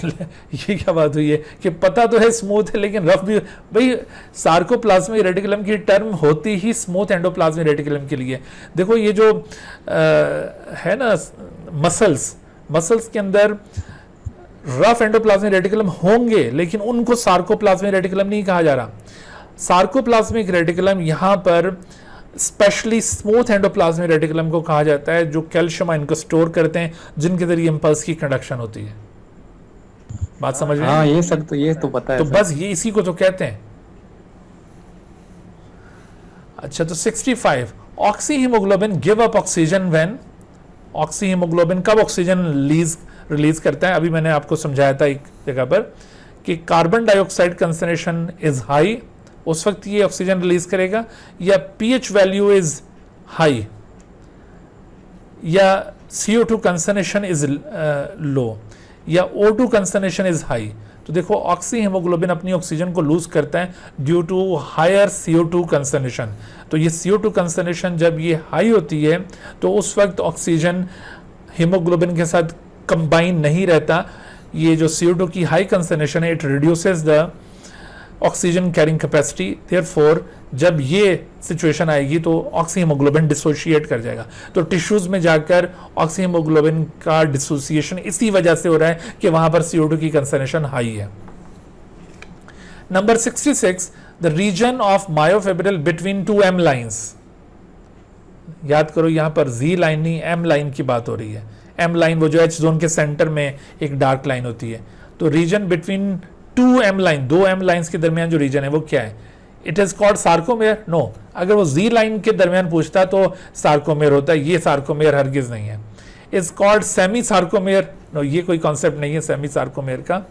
ये क्या बात हुई है कि पता तो है स्मूथ है लेकिन रफ भी। भाई सार्कोप्लाज्मिक रेटिकुलम की टर्म होती ही स्मूथ एंडोप्लाज्मिक रेटिकुलम के लिए। देखो ये जो है ना मसल्स के अंदर रफ एंडोप्लाज्मिक रेटिकुलम होंगे लेकिन उनको सार्कोप्लाज्मिक रेटिकुलम नहीं कहा जा रहा। सार्कोप्लाज्मिक रेटिकुलम यहाँ पर स्पेशली स्मूथ एंडोप्लाज्मिक रेटिकुलम को कहा जाता है, जो कैल्शियम आयन को स्टोर करते हैं, जिनके जरिए इंपल्स की कंडक्शन होती है। बात समझ में? हाँ ये तो पता है तो सर। बस ये इसी को तो कहते हैं। अच्छा तो 65 oxyhaemoglobin give up oxygen when. Oxy haemoglobin कब ऑक्सीजन रिलीज करता है? अभी मैंने आपको समझाया था एक जगह पर कि carbon dioxide concentration is high, उस वक्त ये ऑक्सीजन रिलीज करेगा, या पीएच वैल्यू इज हाई, या CO2 कंसंट्रेशन इज लो, या O2 कंसंट्रेशन इज हाई। तो देखो ऑक्सी हीमोग्लोबिन अपनी ऑक्सीजन को लूज करता है due to hire CO2 concentration. तो ये CO2 कंसंट्रेशन जब ये हाई होती है तो उस वक्त ऑक्सीजन हीमोग्लोबिन के साथ कंबाइन नहीं रहता। ये जो CO2 की हाई कंसंट्रेशन है, it reduces the oxygen carrying capacity. Therefore जब ये सिचुएशन आएगी तो ऑक्सी हीमोग्लोबिन डिसोशिएट कर जाएगा। तो टिश्यूज में जाकर ऑक्सी हीमोग्लोबिन का डिसोसिएशन इसी वजह से हो रहा है कि वहां पर CO2 की कंसंट्रेशन हाई है। Number 66 the region of myofibril between two M lines. याद करो यहां पर Z लाइन नहीं M लाइन की बात हो रही है। M लाइन वो जो H जोन के सेंटर में एक डार्क लाइन होती है। तो region between two M line, दो M लाइंस के दरमियान जो रीजन है वो क्या है? It is called sarcomere? No. अगर वो Z लाइन के दरमियान पूछता तो सार्कोमेयर होता है, ये सार्कोमेयर हरगिज नहीं है। Is called semi sarcomere? No, ये कोई कॉन्सेप्ट नहीं है सेमी सार्कोमेयर का।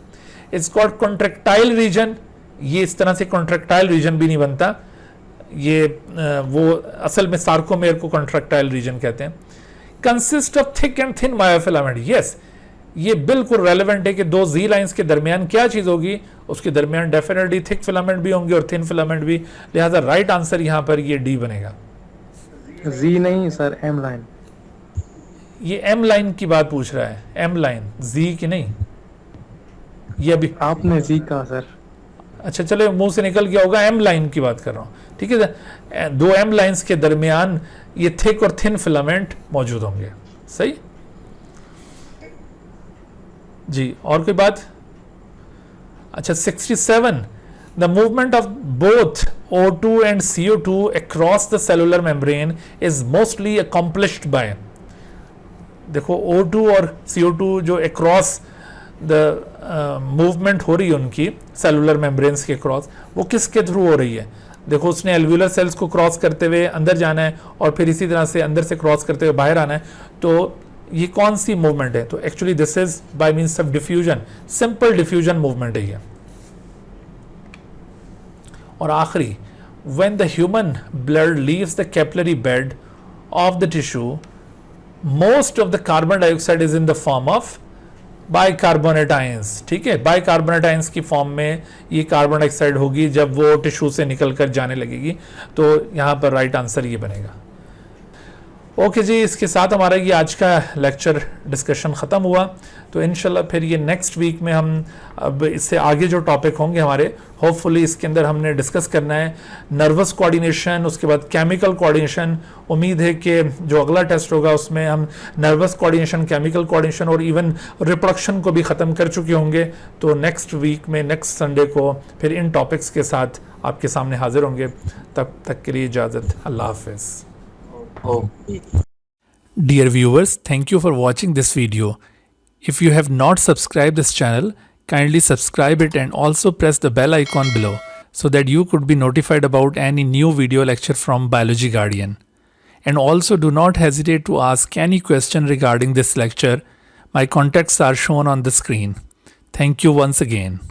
Is called contractile region? ये इस तरह से कॉन्ट्रेक्टाइल रीजन भी नहीं बनता, ये वो असल में सार्कोमेयर को कॉन्ट्रेक्टाइल रीजन कहते हैं। Consist of thick and thin myofilament. Yes, ये बिल्कुल रेलेवेंट है कि दो Z लाइंस के दरमियान क्या चीज होगी? उसके दरमियान डेफिनेटली थिक फिलामेंट भी होंगे और थिन फिलामेंट भी। लिहाजा राइट आंसर यहां पर ये D बनेगा। Z नहीं सर, M लाइन। ये M लाइन की बात पूछ रहा है, M लाइन, Z की नहीं। ये अभी आपने Z कहा सर। अच्छा चलो मुंह से निकल गया होगा, M लाइन की बात कर रहा हूं। ठीक है, दो M लाइंस के दरमियान ये थिक और थिन फिलामेंट मौजूद होंगे। सही जी। और कोई बात? अच्छा 67 the movement of both O2 and CO2 across the cellular membrane is mostly accomplished by. देखो O2 और CO2 जो अक्रॉस द मूवमेंट हो रही है उनकी सेलुलर मेम्ब्रेन्स के क्रॉस, वो किसके थ्रू हो रही है? देखो उसने एल्व्यूलर सेल्स को क्रॉस करते हुए अंदर जाना है और फिर इसी तरह से अंदर से क्रॉस करते हुए बाहर आना है। तो ये कौन सी मूवमेंट है? तो actually this is by means of diffusion, simple diffusion movement है ये। और आखिरी, when the human blood leaves the capillary bed of the tissue, most of the carbon dioxide is in the form of bicarbonate ions. ठीक है, बाइकार्बोनेट आयंस की फॉर्म में ये कार्बन डाइऑक्साइड होगी जब वो टिश्यू से निकलकर जाने लगेगी। तो यहां पर राइट आंसर ये बनेगा। ओके जी, इसके साथ हमारा ये आज का लेक्चर डिस्कशन ख़त्म हुआ। तो इंशाल्लाह फिर ये नेक्स्ट वीक में हम अब इससे आगे जो टॉपिक होंगे हमारे, होपफुली इसके अंदर हमने डिस्कस करना है नर्वस कोऑर्डिनेशन, उसके बाद केमिकल कोऑर्डिनेशन। उम्मीद है कि जो अगला टेस्ट होगा उसमें हम नर्वस कोऑर्डिनेशन, केमिकल कोऑर्डिनेशन और इवन रिप्रोडक्शन को भी ख़त्म कर चुके होंगे। तो नेक्स्ट वीक में, नेक्स्ट संडे को फिर इन टॉपिक्स के साथ आपके सामने हाजिर होंगे। तब तक के लिए इजाज़त, अल्लाह हाफ़िज़। Dear viewers, thank you for watching this video. If you have not subscribed this channel, kindly subscribe it and also press the bell icon below so that you could be notified about any new video lecture from Biology Guardian. And also do not hesitate to ask any question regarding this lecture. My contacts are shown on the screen. Thank you once again.